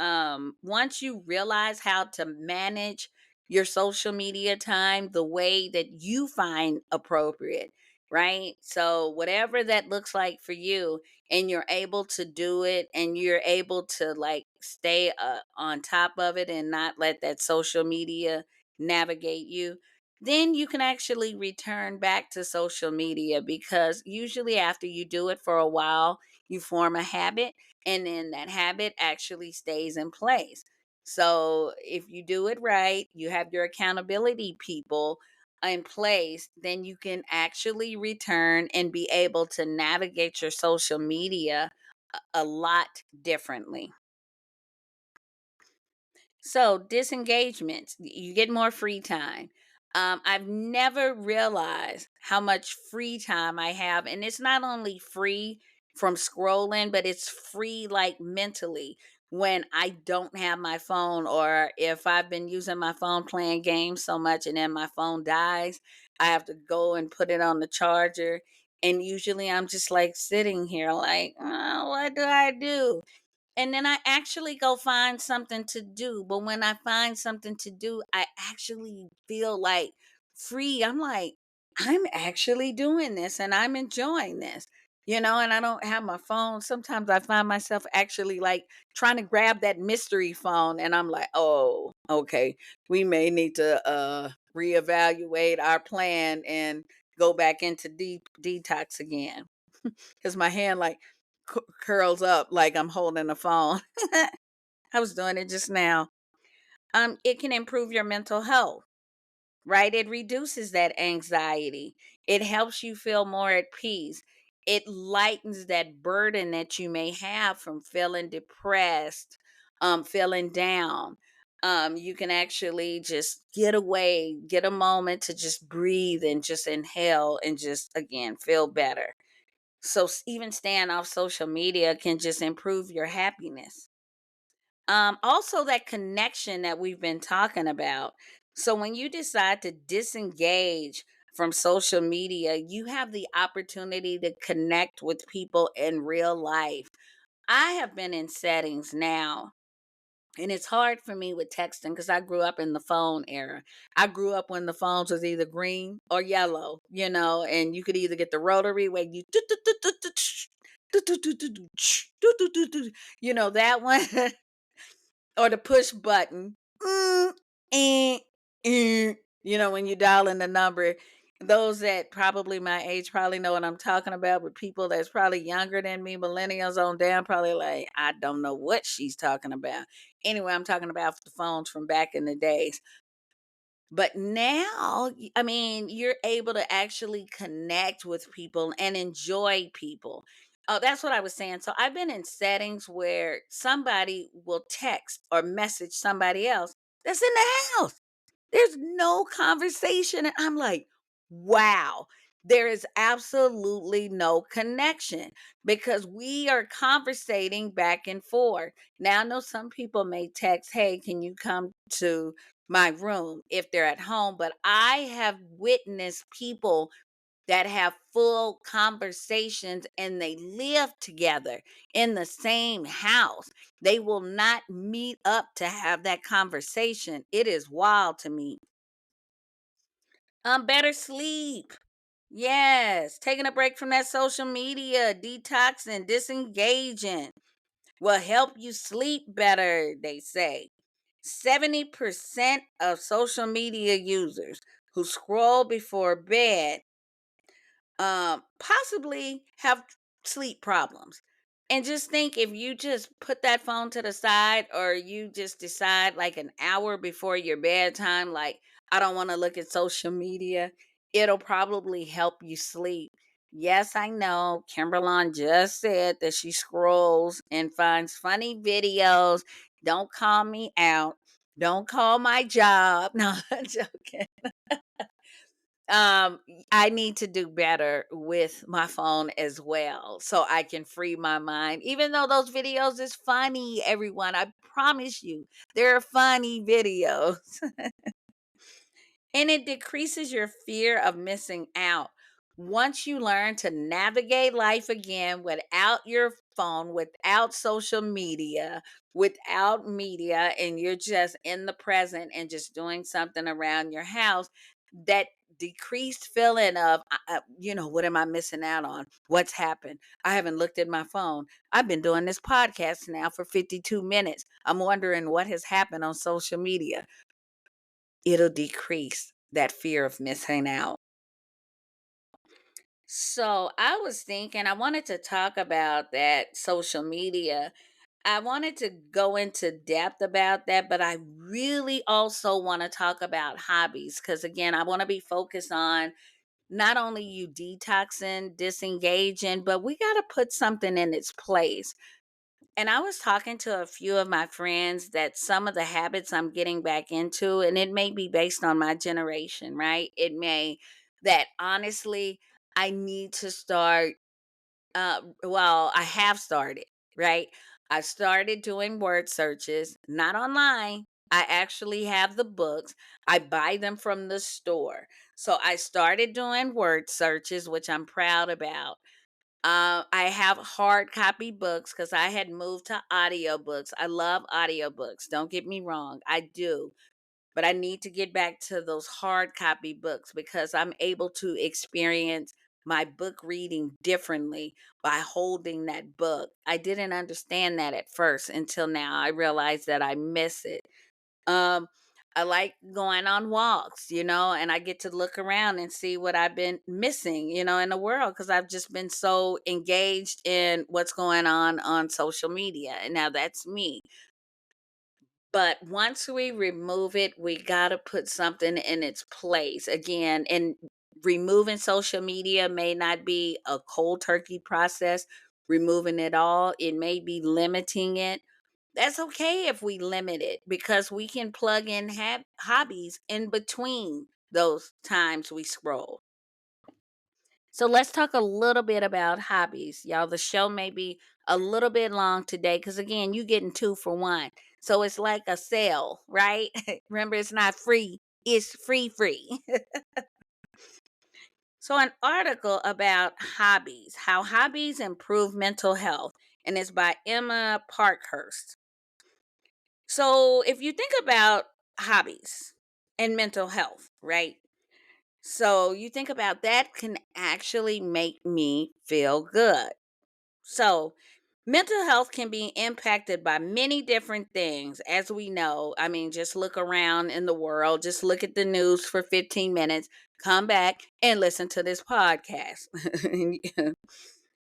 once you realize how to manage your social media time the way that you find appropriate, right? So whatever that looks like for you, and you're able to do it, and you're able to like stay on top of it and not let that social media navigate you, then you can actually return back to social media, because usually after you do it for a while, you form a habit, and then that habit actually stays in place. So if you do it right, you have your accountability people in place, then you can actually return and be able to navigate your social media a lot differently. So disengagements, you get more free time. I've never realized how much free time I have, and it's not only free from scrolling, but it's free like mentally when I don't have my phone, or if I've been using my phone playing games so much and then my phone dies, I have to go and put it on the charger. And usually I'm just like sitting here like, oh, what do I do? And then I actually go find something to do. But when I find something to do, I actually feel like free. I'm like, I'm actually doing this and I'm enjoying this, and I don't have my phone. Sometimes I find myself actually like trying to grab that mystery phone, and I'm like, oh, okay, we may need to reevaluate our plan and go back into detox again, because my hand like curls up like I'm holding a phone. I was doing it just now. It can improve your mental health, right? It reduces that anxiety. It helps you feel more at peace. It lightens that burden that you may have from feeling depressed, feeling down. You can actually just get away, get a moment to just breathe and just inhale and just again feel better. So even staying off social media can just improve your happiness. Also, that connection that we've been talking about. So when you decide to disengage from social media, you have the opportunity to connect with people in real life. I have been in settings now, and it's hard for me with texting because I grew up in the phone era. I grew up when the phones was either green or yellow, and you could either get the rotary where you that one, or the push button. Mm, eh, when you dial in the number. Those that probably my age probably know what I'm talking about, but people that's probably younger than me, millennials on down, probably like, I don't know what she's talking about. Anyway, I'm talking about the phones from back in the days. But now, I mean, you're able to actually connect with people and enjoy people. Oh, that's what I was saying. So I've been in settings where somebody will text or message somebody else that's in the house. There's no conversation. And I'm like, wow, there is absolutely no connection because we are conversating back and forth. Now, I know some people may text, hey, can you come to my room if they're at home? But I have witnessed people that have full conversations and they live together in the same house. They will not meet up to have that conversation. It is wild to me. Better sleep. Yes, taking a break from that social media, detoxing, disengaging will help you sleep better, they say. 70% of social media users who scroll before bed possibly have sleep problems. And just think, if you just put that phone to the side, or you just decide like an hour before your bedtime, like, I don't want to look at social media, it'll probably help you sleep. Yes, I know. Kimberlon just said that she scrolls and finds funny videos. Don't call me out. Don't call my job. No, I'm joking. I need to do better with my phone as well so I can free my mind. Even though those videos is funny, everyone, I promise you, they're funny videos. And it decreases your fear of missing out. Once you learn to navigate life again without your phone, without social media, without media, and you're just in the present and just doing something around your house, that decreased feeling of, what am I missing out on? What's happened? I haven't looked at my phone. I've been doing this podcast now for 52 minutes. I'm wondering what has happened on social media. It'll decrease that fear of missing out. So I was thinking, I wanted to talk about that social media. I wanted to go into depth about that, but I really also want to talk about hobbies because, again, I want to be focused on not only you detoxing, disengaging, but we got to put something in its place. And I was talking to a few of my friends that some of the habits I'm getting back into, and it may be based on my generation, right? It may that honestly, I need to start. Well, I have started, right? I started doing word searches, not online. I actually have the books. I buy them from the store. So I started doing word searches, which I'm proud about. I have hard copy books because I had moved to audiobooks. I love audiobooks. Don't get me wrong. I do. But I need to get back to those hard copy books because I'm able to experience my book reading differently by holding that book. I didn't understand that at first until now. I realize that I miss it. Um, I like going on walks, and I get to look around and see what I've been missing, in the world because I've just been so engaged in what's going on social media. And now that's me. But once we remove it, we got to put something in its place again. And removing social media may not be a cold turkey process, removing it all. It may be limiting it. That's okay if we limit it because we can plug in hobbies in between those times we scroll. So let's talk a little bit about hobbies. Y'all, the show may be a little bit long today because, again, you getting two for one. So it's like a sale, right? Remember, it's not free, it's free. So, an article about hobbies, how hobbies improve mental health, and it's by Emma Parkhurst. So, if you think about hobbies and mental health, right? So, you think about that can actually make me feel good. So, mental health can be impacted by many different things, as we know. I mean, just look around in the world, just look at the news for 15 minutes, come back and listen to this podcast.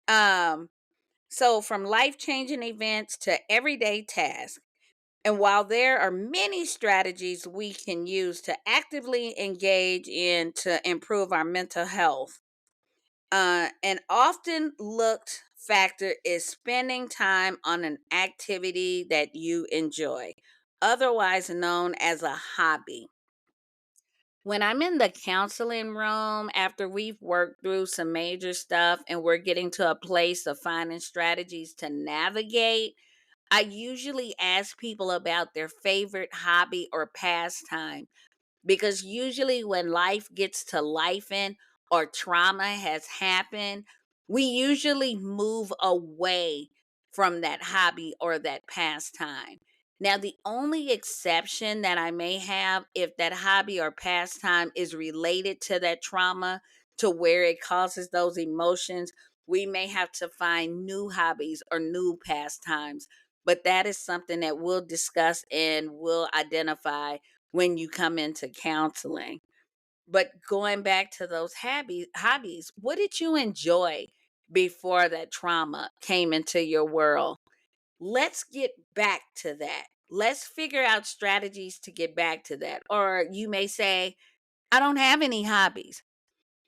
um, so, from life changing events to everyday tasks. And while there are many strategies we can use to actively engage in to improve our mental health, an often looked factor is spending time on an activity that you enjoy, otherwise known as a hobby. When I'm in the counseling room after we've worked through some major stuff and we're getting to a place of finding strategies to navigate, I usually ask people about their favorite hobby or pastime because usually when life gets to life in or trauma has happened, we usually move away from that hobby or that pastime. Now, the only exception that I may have if that hobby or pastime is related to that trauma to where it causes those emotions, we may have to find new hobbies or new pastimes. But that is something that we'll discuss and we'll identify when you come into counseling. But going back to those hobbies, what did you enjoy before that trauma came into your world? Let's get back to that. Let's figure out strategies to get back to that. Or you may say, I don't have any hobbies.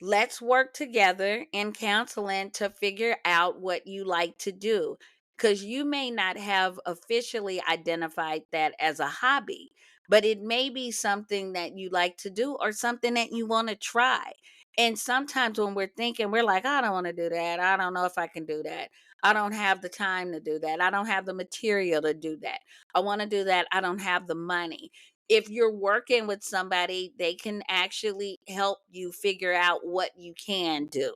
Let's work together in counseling to figure out what you like to do. Because you may not have officially identified that as a hobby, but it may be something that you like to do or something that you want to try. And sometimes when we're thinking, we're like, I don't want to do that. I don't know if I can do that. I don't have the time to do that. I don't have the material to do that. I want to do that. I don't have the money. If you're working with somebody, they can actually help you figure out what you can do.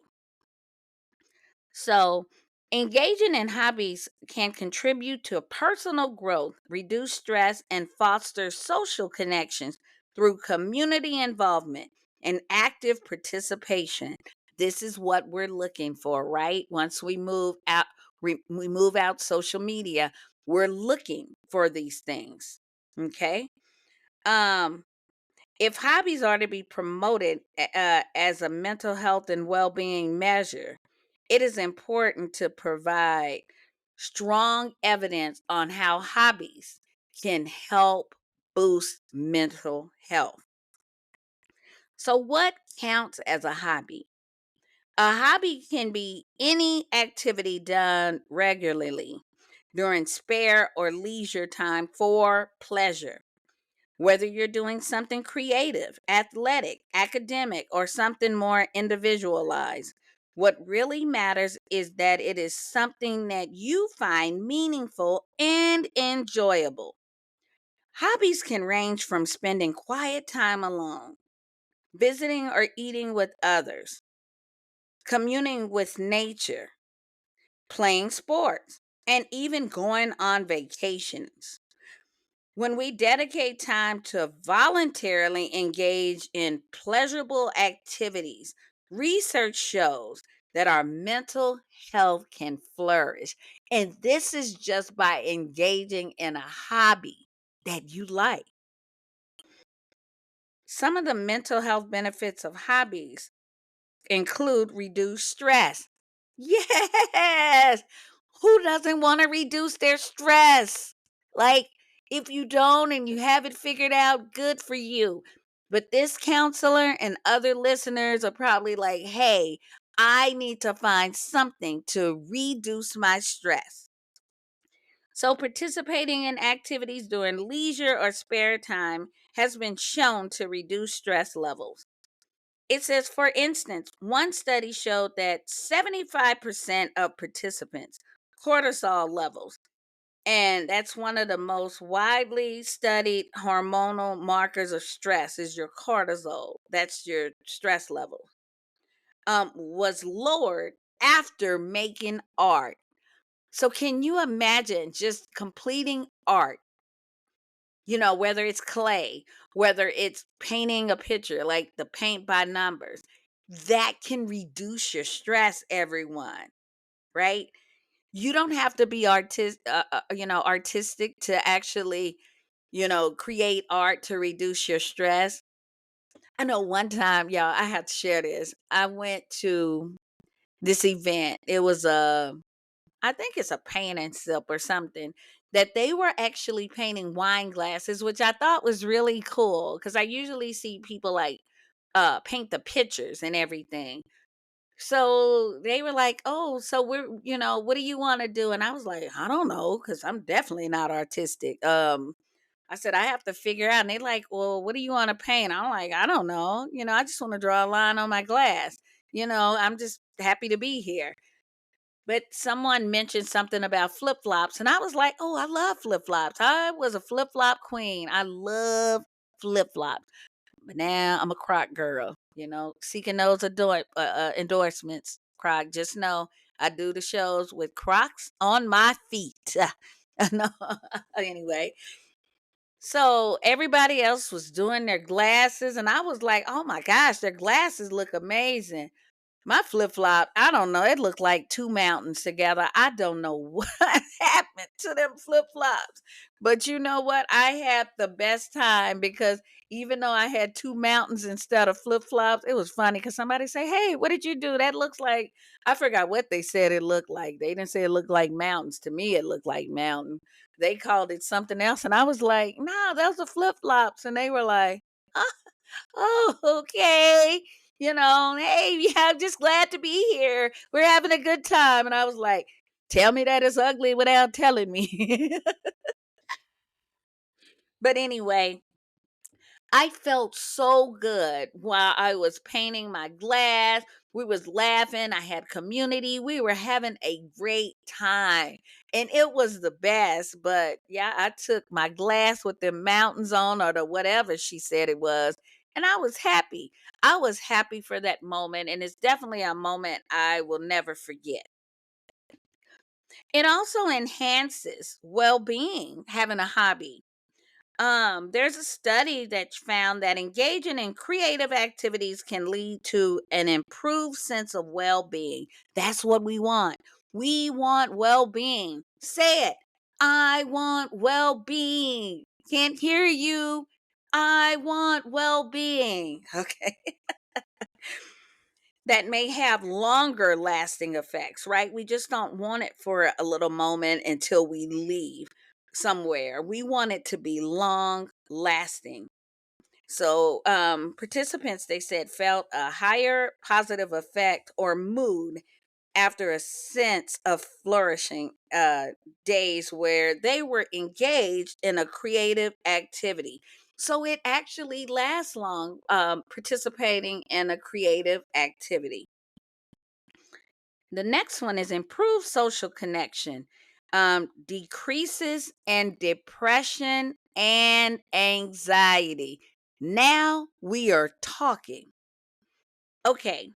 So, engaging in hobbies can contribute to personal growth, reduce stress, and foster social connections through community involvement and active participation. This is what we're looking for, right? Once we move out, we move out social media, we're looking for these things. Okay. Um, if hobbies are to be promoted as a mental health and well being measure, it is important to provide strong evidence on how hobbies can help boost mental health. So, what counts as a hobby? A hobby can be any activity done regularly during spare or leisure time for pleasure. Whether you're doing something creative, athletic, academic, or something more individualized, what really matters is that it is something that you find meaningful and enjoyable. Hobbies can range from spending quiet time alone, visiting or eating with others, communing with nature, playing sports, and even going on vacations. When we dedicate time to voluntarily engage in pleasurable activities, research shows that our mental health can flourish. And this is just by engaging in a hobby that you like. Some of the mental health benefits of hobbies include reduced stress. Yes! Who doesn't want to reduce their stress? Like, if you don't and you have it figured out, good for you. But this counselor and other listeners are probably like, hey, I need to find something to reduce my stress. So, participating in activities during leisure or spare time has been shown to reduce stress levels. It says, for instance, one study showed that 75% of participants' cortisol levels, and that's one of the most widely studied hormonal markers of stress, is your cortisol. That's your stress level. Was lowered after making art. So, can you imagine just completing art? Whether it's clay, whether it's painting a picture, like the paint by numbers, that can reduce your stress, everyone, right? You don't have to be artistic to actually, create art to reduce your stress. I know one time, y'all, I have to share this. I went to this event. It was I think it's a paint and sip or something, that they were actually painting wine glasses, which I thought was really cool because I usually see people like paint the pictures and everything. So they were like, "Oh, so what do you want to do?" And I was like, "I don't know, because I'm definitely not artistic." I said, "I have to figure out." And they like, "Well, what do you want to paint?" I'm like, "I don't know. I just want to draw a line on my glass. I'm just happy to be here." But someone mentioned something about flip flops, and I was like, "Oh, I love flip flops. I was a flip flop queen. I love flip flops." But now I'm a Croc girl. Seeking those endorsements. Croc, just know I do the shows with Crocs on my feet. No, anyway, so everybody else was doing their glasses, and I was like, "Oh my gosh, their glasses look amazing." My flip flop, I don't know. It looked like two mountains together. I don't know what happened to them flip flops. But you know what? I had the best time because even though I had two mountains instead of flip flops, it was funny because somebody say, "Hey, what did you do? That looks like," I forgot what they said it looked like. They didn't say it looked like mountains. To me, it looked like mountain. They called it something else. And I was like, "No, those are flip flops." And they were like, "Oh, okay. Hey, yeah, I'm just glad to be here. We're having a good time." And I was like, "Tell me that it's ugly without telling me." But anyway, I felt so good while I was painting my glass, We was laughing. I had community. We were having a great time. And it was the best. But yeah, I took my glass with the mountains on or the whatever she said it was. And I was happy. I was happy for that moment. And it's definitely a moment I will never forget. It also enhances well-being having a hobby. There's a study that found that engaging in creative activities can lead to an improved sense of well-being. That's what we want. We want well-being. Say it. I want well-being. Can't hear you. I want well-being. Okay. That may have longer lasting effects, right? We just don't want it for a little moment until we leave somewhere. We want it to be long lasting. So, participants, they said, felt a higher positive effect or mood after a sense of flourishing days where they were engaged in a creative activity. So it actually lasts long, participating in a creative activity. The next one is improve social connection, decreases in depression and anxiety. Now we are talking. Okay,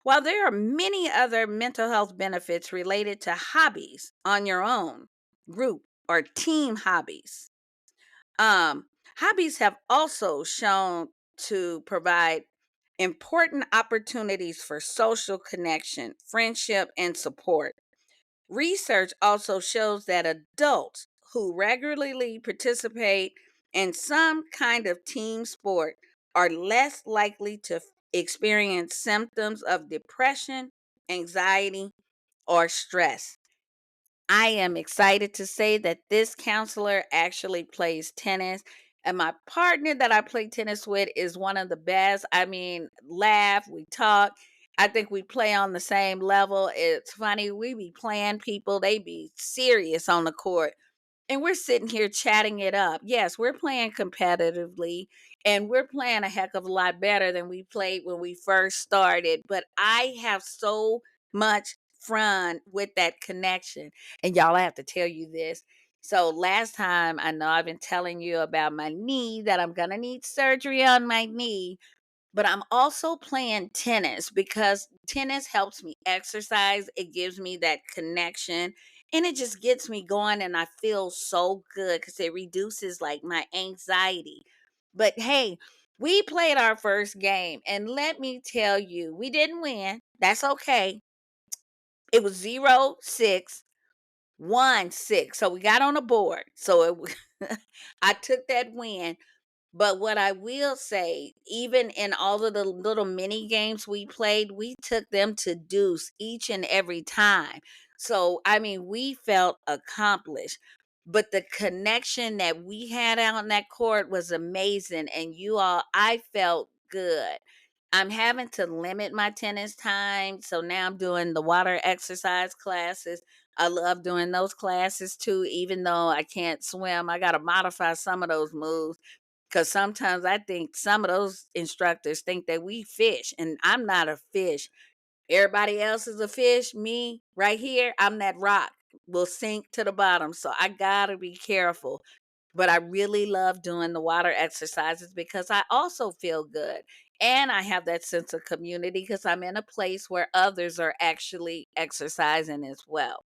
while there are many other mental health benefits related to hobbies on your own, group or team hobbies, um, hobbies have also shown to provide important opportunities for social connection, friendship, and support. Research also shows that adults who regularly participate in some kind of team sport are less likely to experience symptoms of depression, anxiety, or stress. I am excited to say that this counselor actually plays tennis. And my partner that I play tennis with is one of the best. I mean, laugh, we talk. I think we play on the same level. It's funny. We be playing people, they be serious on the court. And we're sitting here chatting it up. Yes, we're playing competitively and we're playing a heck of a lot better than we played when we first started. But I have so much fun with that connection. And y'all, I have to tell you this. So last time, I know I've been telling you about my knee, that I'm going to need surgery on my knee, but I'm also playing tennis because tennis helps me exercise. It gives me that connection and it just gets me going and I feel so good because it reduces like my anxiety. But hey, we played our first game and let me tell you, we didn't win. That's okay. It was 0-6-1-6. So we got on the board. So I took that win. But what I will say, even in all of the little mini games we played, we took them to deuce each and every time. So, I mean, we felt accomplished. But the connection that we had out on that court was amazing. And you all, I felt good. I'm having to limit my tennis time. So now I'm doing the water exercise classes. I love doing those classes too, even though I can't swim. I got to modify some of those moves because sometimes I think some of those instructors think that we fish, and I'm not a fish. Everybody else is a fish. Me, right here, I'm that rock. Will sink to the bottom. So I gotta be careful. But I really love doing the water exercises because I also feel good. And I have that sense of community because I'm in a place where others are actually exercising as well.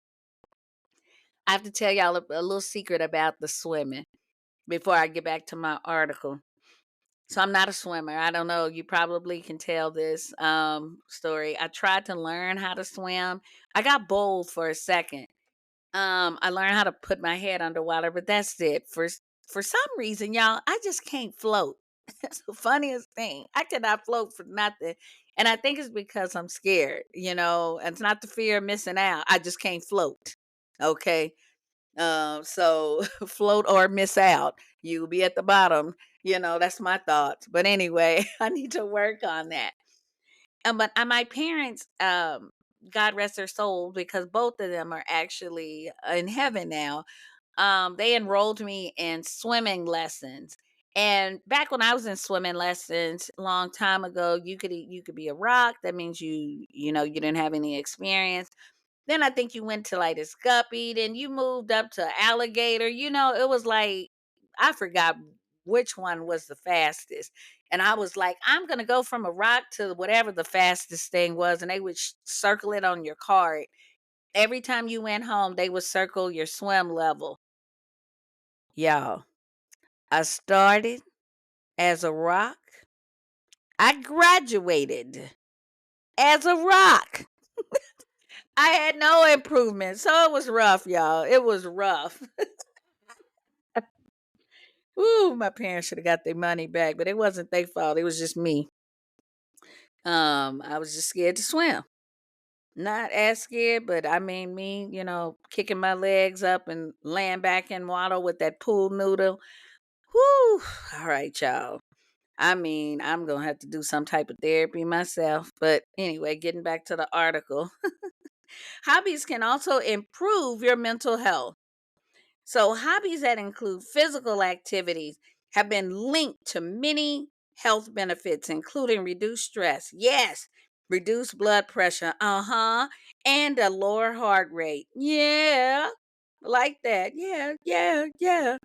I have to tell y'all a little secret about the swimming before I get back to my article. So I'm not a swimmer. I don't know. You probably can tell this story. I tried to learn how to swim. I got bold for a second. I learned how to put my head underwater, but that's it. For some reason, y'all, I just can't float. That's the funniest thing. I cannot float for nothing. And I think it's because I'm scared, and it's not the fear of missing out. I just can't float. Okay. So float or miss out. You'll be at the bottom. That's my thoughts. But anyway, I need to work on that. But my parents, God rest their soul, because both of them are actually in heaven now. They enrolled me in swimming lessons. And back when I was in swimming lessons a long time ago, you could be a rock. That means you didn't have any experience. Then I think you went to like this guppy, then you moved up to alligator. It was like I forgot which one was the fastest. And I was like, I'm gonna go from a rock to whatever the fastest thing was, and they would circle it on your card. Every time you went home, they would circle your swim level. Y'all, I started as a rock. I graduated as a rock. I had no improvement. So it was rough, y'all. It was rough. Ooh, my parents should have got their money back, but it wasn't their fault. It was just me. I was just scared to swim. Not as scared, but I mean me, kicking my legs up and laying back in water with that pool noodle. Whoo. All right, y'all. I mean, I'm gonna have to do some type of therapy myself. But anyway, getting back to the article. Hobbies can also improve your mental health. So, hobbies that include physical activities have been linked to many health benefits, including reduced stress. Yes, reduced blood pressure. And a lower heart rate. Yeah, like that. Yeah, yeah, yeah.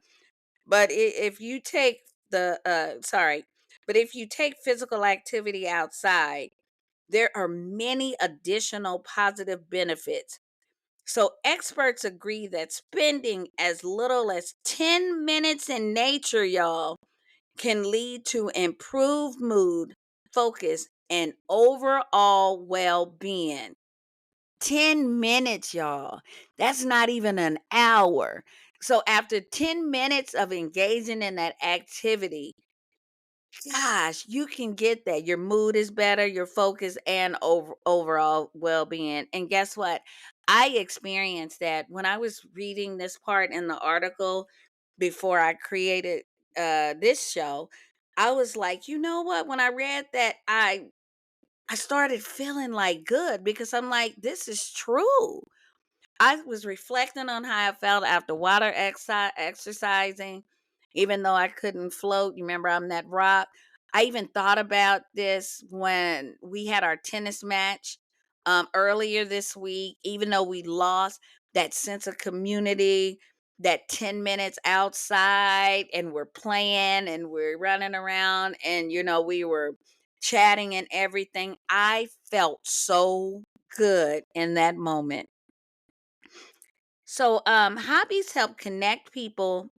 But if you take but if you take physical activity outside, there are many additional positive benefits. So, experts agree that spending as little as 10 minutes in nature, y'all, can lead to improved mood, focus, and overall well being. 10 minutes, y'all. That's not even an hour. So, after 10 minutes of engaging in that activity, gosh, you can get that. Your mood is better, your focus, and overall well being. And guess what? I experienced that when I was reading this part in the article before I created this show. I was like, you know what? When I read that, I started feeling like good because I'm like, this is true. I was reflecting on how I felt after exercising, even though I couldn't float. You remember, I'm that rock. I even thought about this when we had our tennis match earlier this week. Even though we lost, that sense of community, that 10 minutes outside, and we're playing and we're running around, and we were chatting and everything. I felt so good in that moment. So, hobbies help connect people,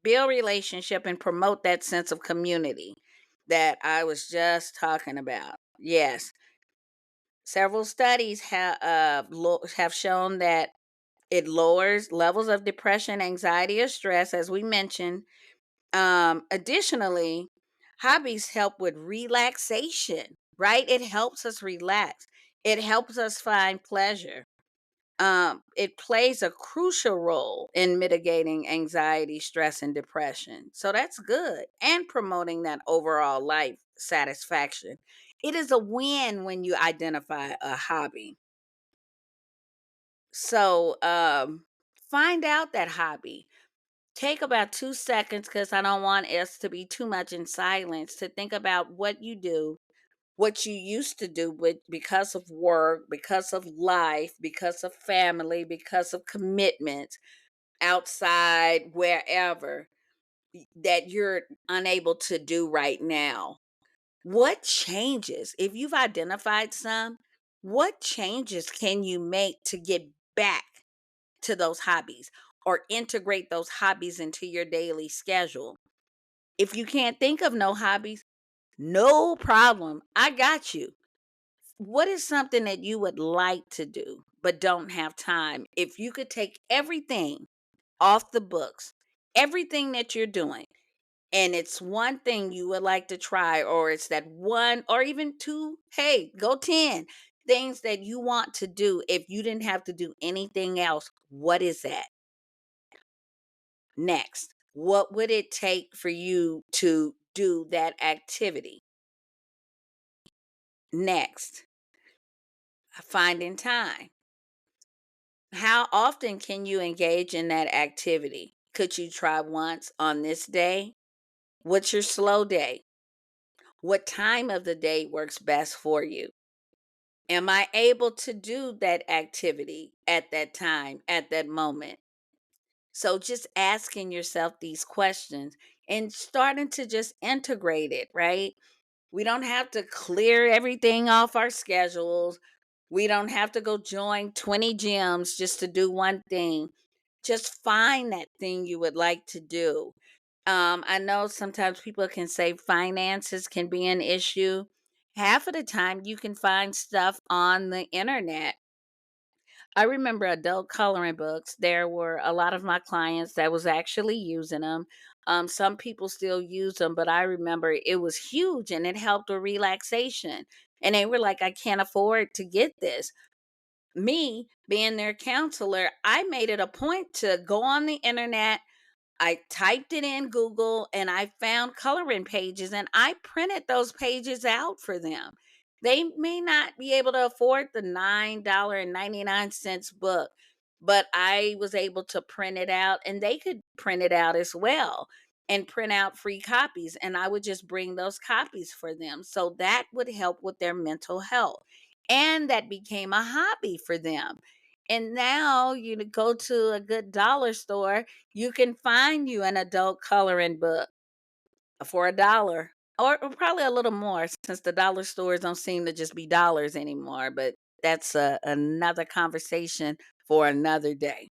build relationship, and promote that sense of community that I was just talking about. Yes, several studies have shown that it lowers levels of depression, anxiety, or stress, as we mentioned. Additionally, hobbies help with relaxation. Right? It helps us relax. It helps us find pleasure. It plays a crucial role in mitigating anxiety, stress, and depression. So that's good. And promoting that overall life satisfaction. It is a win when you identify a hobby. So find out that hobby. Take about 2 seconds because I don't want us to be too much in silence to think about what you do, what you used to do, but because of work, because of life, because of family, because of commitments outside, wherever, that you're unable to do right now. What changes, if you've identified some, what changes can you make to get back to those hobbies or integrate those hobbies into your daily schedule? If you can't think of no hobbies, no problem. I got you. What is something that you would like to do but don't have time? If you could take everything off the books, everything that you're doing, and it's one thing you would like to try, or it's that one, or even two, hey, go 10 things that you want to do if you didn't have to do anything else, what is that? Next, what would it take for you to do that activity? Next, finding time. How often can you engage in that activity? Could you try once on this day? What's your slow day? What time of the day works best for you? Am I able to do that activity at that time, at that moment? So just asking yourself these questions and starting to just integrate it, right? We don't have to clear everything off our schedules. We don't have to go join 20 gyms just to do one thing. Just find that thing you would like to do. I know sometimes people can say finances can be an issue. Half of the time, you can find stuff on the internet. I remember adult coloring books. There were a lot of my clients that was actually using them. Some people still use them, but I remember it was huge and it helped with relaxation. And they were like, I can't afford to get this. Me being their counselor, I made it a point to go on the internet. I typed it in Google and I found coloring pages and I printed those pages out for them. They may not be able to afford the $9.99 book, but I was able to print it out and they could print it out as well and print out free copies. And I would just bring those copies for them. So that would help with their mental health. And that became a hobby for them. And now you go to a good dollar store, you can find you an adult coloring book for $1 or probably a little more since the dollar stores don't seem to just be dollars anymore. But that's another conversation for another day.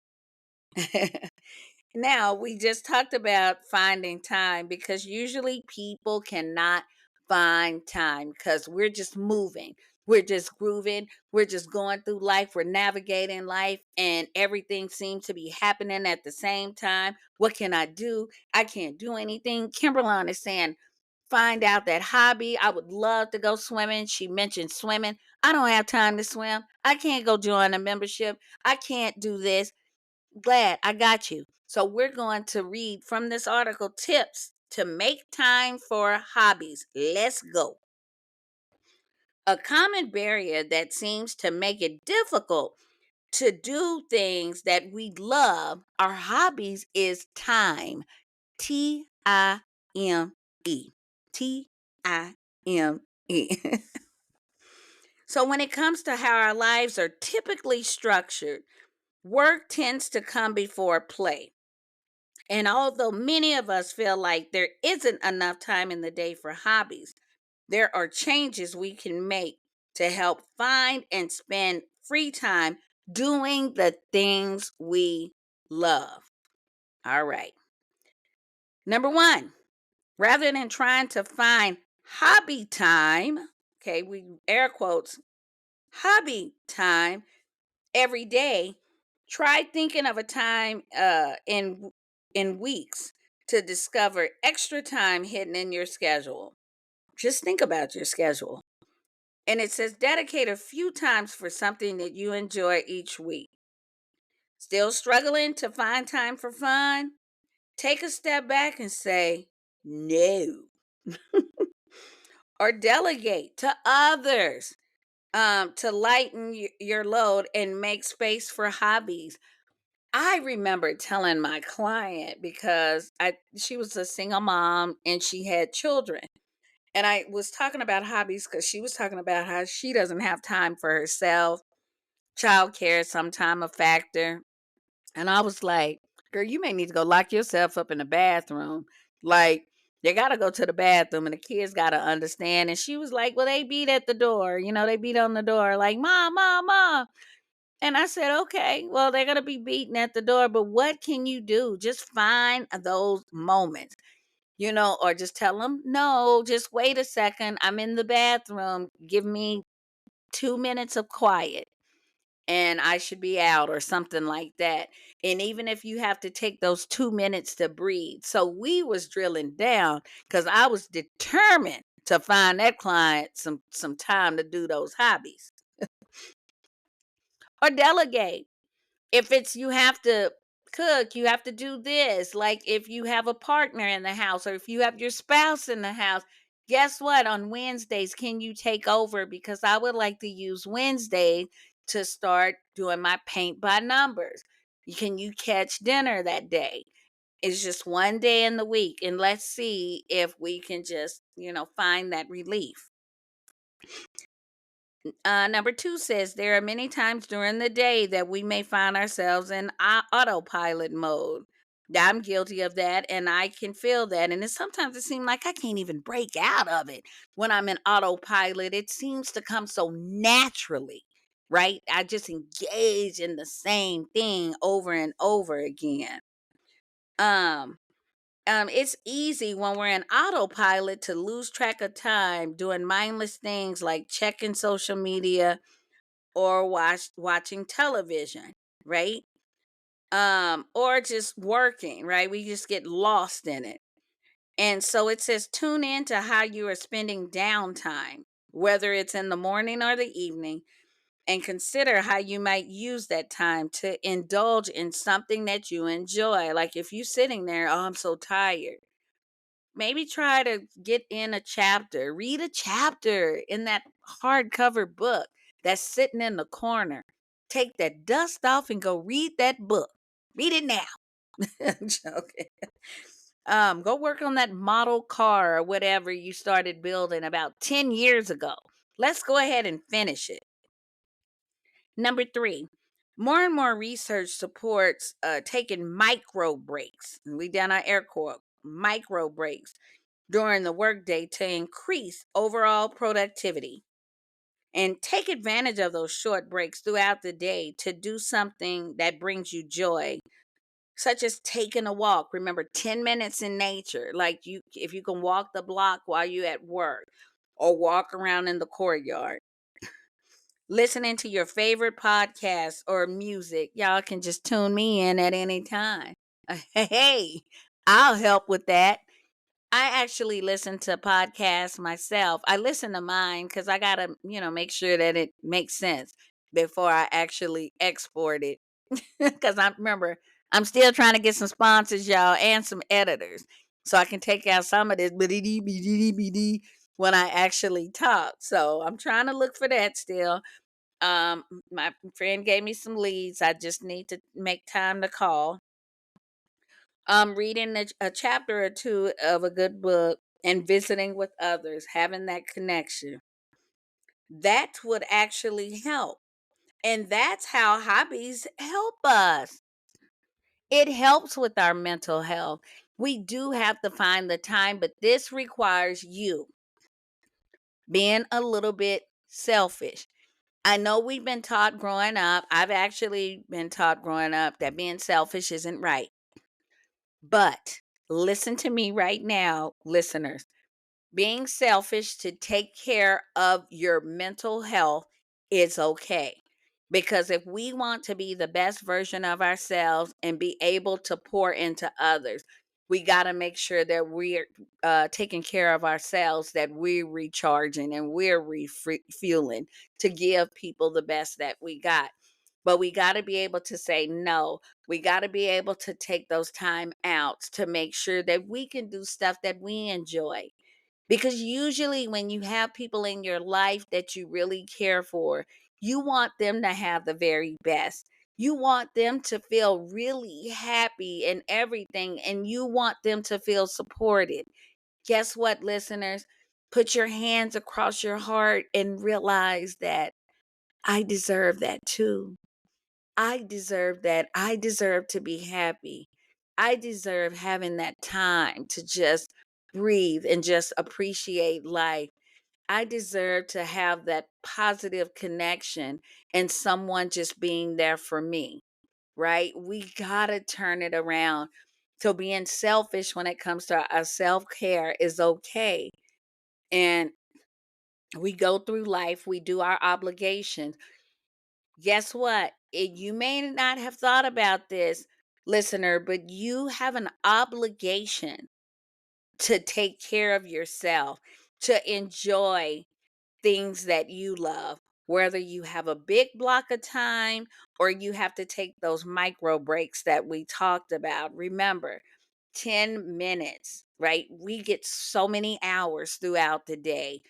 Now, we just talked about finding time because usually people cannot find time because we're just moving. We're just grooving. We're just going through life. We're navigating life, and everything seems to be happening at the same time. What can I do? I can't do anything. Kimberly is saying, find out that hobby. I would love to go swimming. She mentioned swimming. I don't have time to swim. I can't go join a membership. I can't do this. Glad I got you. So we're going to read from this article tips to make time for hobbies. Let's go. A common barrier that seems to make it difficult to do things that we love, our hobbies, is time. Time. Time. So when it comes to how our lives are typically structured, work tends to come before play. And although many of us feel like there isn't enough time in the day for hobbies, there are changes we can make to help find and spend free time doing the things we love. All right. Number one, rather than trying to find hobby time, okay, we air quotes, hobby time every day, try thinking of a time in weeks to discover extra time hidden in your schedule. Just think about your schedule. And it says dedicate a few times for something that you enjoy each week. Still struggling to find time for fun? Take a step back and say no. Or delegate to others to lighten your load and make space for hobbies. I remember telling my client because she was a single mom and she had children. And I was talking about hobbies because she was talking about how she doesn't have time for herself. Childcare is sometimes a factor. And I was like, girl, you may need to go lock yourself up in the bathroom. Like, you got to go to the bathroom and the kids got to understand. And she was like, well, they beat at the door. They beat on the door like, mom, mom, mom. And I said, okay, well, they're going to be beating at the door, but what can you do? Just find those moments, or just tell them, no, just wait a second. I'm in the bathroom. Give me 2 minutes of quiet and I should be out or something like that. And even if you have to take those 2 minutes to breathe. So we was drilling down because I was determined to find that client some time to do those hobbies or delegate. If it's you have to cook, you have to do this. Like if you have a partner in the house or if you have your spouse in the house, guess what? On Wednesdays, can you take over? Because I would like to use Wednesday to start doing my paint by numbers. Can you catch dinner that day? It's just one day in the week, and let's see if we can just, find that relief. Number two says there are many times during the day that we may find ourselves in autopilot mode. I'm guilty of that, and I can feel that. And sometimes it seems like I can't even break out of it when I'm in autopilot. It seems to come so naturally, right? I just engage in the same thing over and over again. Um, it's easy when we're in autopilot to lose track of time doing mindless things like checking social media or watching television, right? Or just working, right? We just get lost in it. And so it says tune in to how you are spending downtime, whether it's in the morning or the evening, and consider how you might use that time to indulge in something that you enjoy. Like if you're sitting there, oh, I'm so tired. Maybe try to get in a chapter, read a chapter in that hardcover book that's sitting in the corner. Take that dust off and go read that book. Read it now. I'm joking. Go work on that model car or whatever you started building about 10 years ago. Let's go ahead and finish it. Number three, more and more research supports taking micro breaks. And we done our air quote, micro breaks during the workday to increase overall productivity. And take advantage of those short breaks throughout the day to do something that brings you joy, such as taking a walk. Remember, 10 minutes in nature, like if you can walk the block while you're at work or walk around in the courtyard. Listening to your favorite podcast or music, y'all can just tune me in at any time. Hey, I'll help with that. I actually listen to podcasts myself. I listen to mine because I gotta, make sure that it makes sense before I actually export it. Because I remember I'm still trying to get some sponsors, y'all, and some editors, so I can take out some of this when I actually talk. So I'm trying to look for that still. My friend gave me some leads. I just need to make time to call. Reading a chapter or two of a good book and visiting with others, having that connection. That would actually help. And that's how hobbies help us. It helps with our mental health. We do have to find the time, but this requires you being a little bit selfish. I know we've been taught growing up, I've actually been taught growing up that being selfish isn't right. But listen to me right now, listeners. Being selfish to take care of your mental health is okay. Because if we want to be the best version of ourselves and be able to pour into others, we got to make sure that we're taking care of ourselves, that we're recharging and we're refueling to give people the best that we got. But we got to be able to say no. We got to be able to take those time outs to make sure that we can do stuff that we enjoy, because usually, when you have people in your life that you really care for, you want them to have the very best. You want them to feel really happy and everything, and you want them to feel supported. Guess what, listeners? Put your hands across your heart and realize that I deserve that too. I deserve that. I deserve to be happy. I deserve having that time to just breathe and just appreciate life. I deserve to have that positive connection and someone just being there for me, right? We got to turn it around. So being selfish when it comes to our self-care is okay. And we go through life, we do our obligations. Guess what? You may not have thought about this, listener, but you have an obligation to take care of yourself, to enjoy things that you love, whether you have a big block of time or you have to take those micro breaks that we talked about. Remember, 10 minutes, right? We get so many hours throughout the day.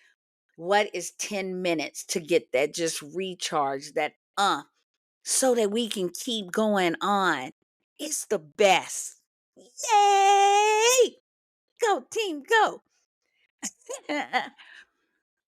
What is 10 minutes to get that just recharge, that so that we can keep going on? It's the best. Yay! Go, team, go.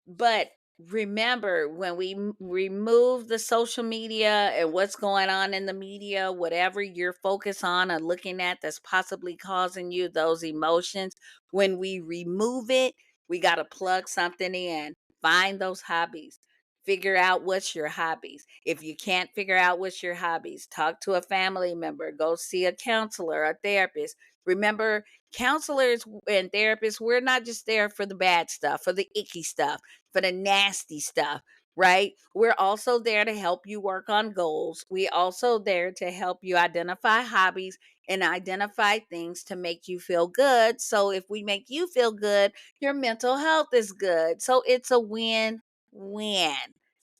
But remember, when we remove the social media and what's going on in the media, whatever you're focused on or looking at that's possibly causing you those emotions, when we remove it, we got to plug something in. Find those hobbies. Figure out what's your hobbies. If you can't figure out what's your hobbies, talk to a family member, go see a counselor, a therapist. Remember, counselors and therapists, we're not just there for the bad stuff, for the icky stuff, for the nasty stuff, right? We're also there to help you work on goals. We also there to help you identify hobbies and identify things to make you feel good. So if we make you feel good, your mental health is good. So it's a win-win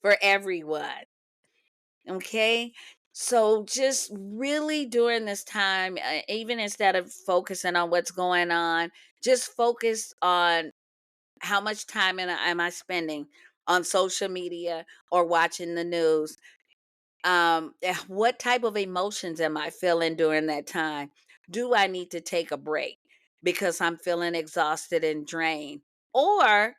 for everyone. Okay. So just really during this time, even instead of focusing on what's going on, just focus on how much time am I spending on social media or watching the news? What type of emotions am I feeling during that time? Do I need to take a break because I'm feeling exhausted and drained? Or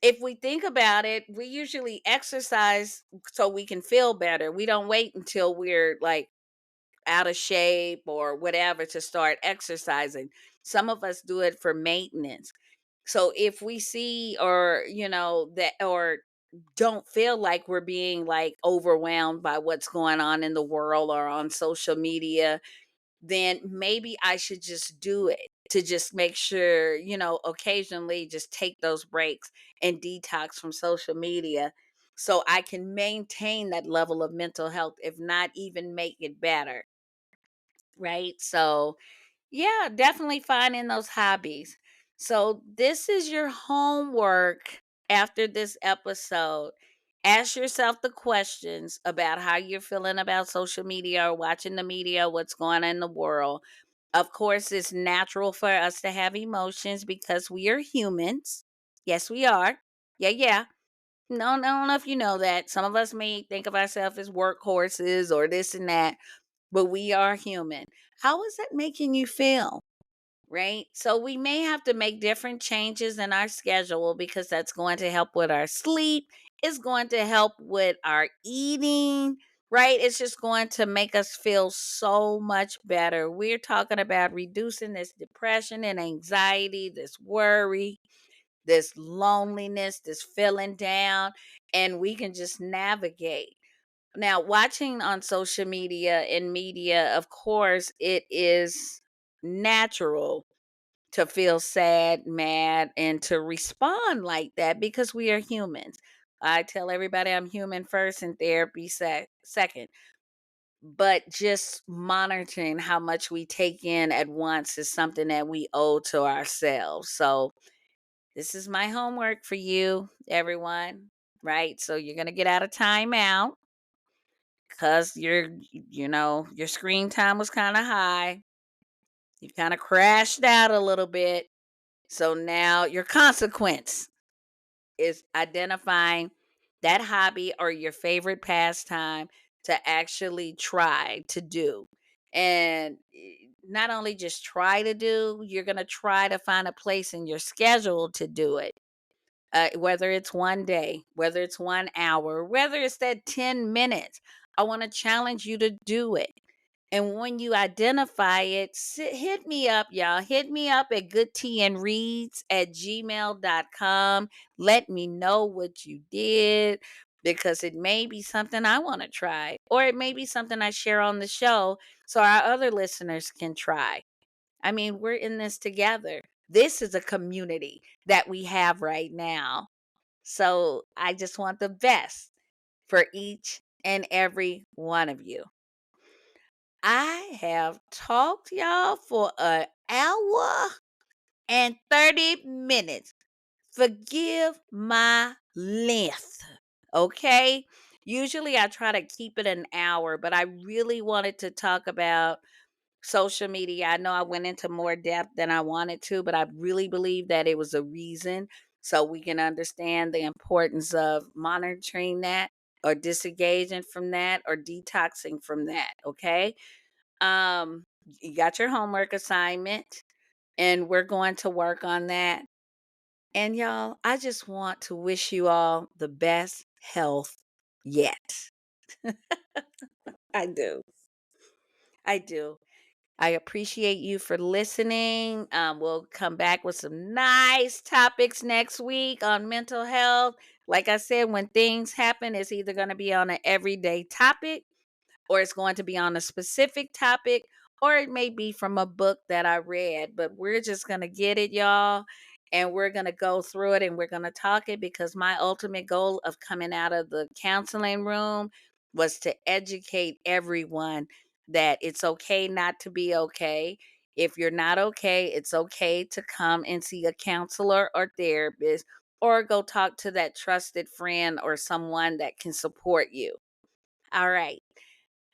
if we think about it, we usually exercise so we can feel better. We don't wait until we're like out of shape or whatever to start exercising. Some of us do it for maintenance. So if we see or that or don't feel like we're being like overwhelmed by what's going on in the world or on social media, then maybe I should just do it to just make sure, occasionally just take those breaks and detox from social media so I can maintain that level of mental health, if not even make it better. Right. So, yeah, definitely finding those hobbies. So, this is your homework after this episode. Ask yourself the questions about how you're feeling about social media or watching the media, what's going on in the world. Of course, it's natural for us to have emotions because we are humans. Yes, we are. Yeah, yeah. No, no, I don't know if you know that. Some of us may think of ourselves as workhorses or this and that, but we are human. How is that making you feel? Right? So we may have to make different changes in our schedule because that's going to help with our sleep. It's going to help with our eating, right? It's just going to make us feel so much better. We're talking about reducing this depression and anxiety, this worry, this loneliness, this feeling down, and we can just navigate. Now, watching on social media and media, of course, it is natural to feel sad, mad, and to respond like that because we are humans. I tell everybody I'm human first and therapy second. But just monitoring how much we take in at once is something that we owe to ourselves. So, this is my homework for you, everyone. Right? So, you're going to get out of timeout because your screen time was kind of high. You kind of crashed out a little bit. So now your consequence is identifying that hobby or your favorite pastime to actually try to do. And not only just try to do, you're going to try to find a place in your schedule to do it. Whether it's one day, whether it's 1 hour, whether it's that 10 minutes, I want to challenge you to do it. And when you identify it, hit me up, y'all. Hit me up at goodtandreads@gmail.com. Let me know what you did because it may be something I want to try, or it may be something I share on the show so our other listeners can try. I mean, we're in this together. This is a community that we have right now. So I just want the best for each and every one of you. I have talked y'all for an hour and 30 minutes. Forgive my length. Okay? Usually I try to keep it an hour, but I really wanted to talk about social media. I know I went into more depth than I wanted to, but I really believe that it was a reason so we can understand the importance of monitoring that or disengaging from that or detoxing from that. Okay. You got your homework assignment, and we're going to work on that. And y'all, I just want to wish you all the best health yet. I do. I do. I appreciate you for listening. We'll come back with some nice topics next week on mental health. Like I said, when things happen, it's either going to be on an everyday topic, or it's going to be on a specific topic, or it may be from a book that I read. But we're just going to get it, y'all, and we're going to go through it, and we're going to talk it, because my ultimate goal of coming out of the counseling room was to educate everyone that it's okay not to be okay. If you're not okay, it's okay to come and see a counselor or therapist, or go talk to that trusted friend or someone that can support you. All right.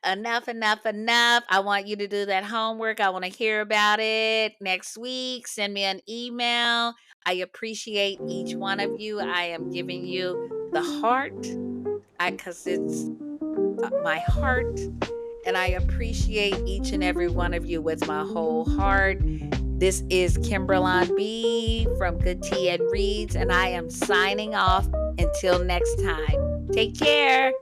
Enough, enough, enough. I want you to do that homework. I want to hear about it next week. Send me an email. I appreciate each one of you. I am giving you the heart, because it's my heart, and I appreciate each and every one of you with my whole heart. This is Kimberlon B from Good Tea and Reads, and I am signing off until next time. Take care.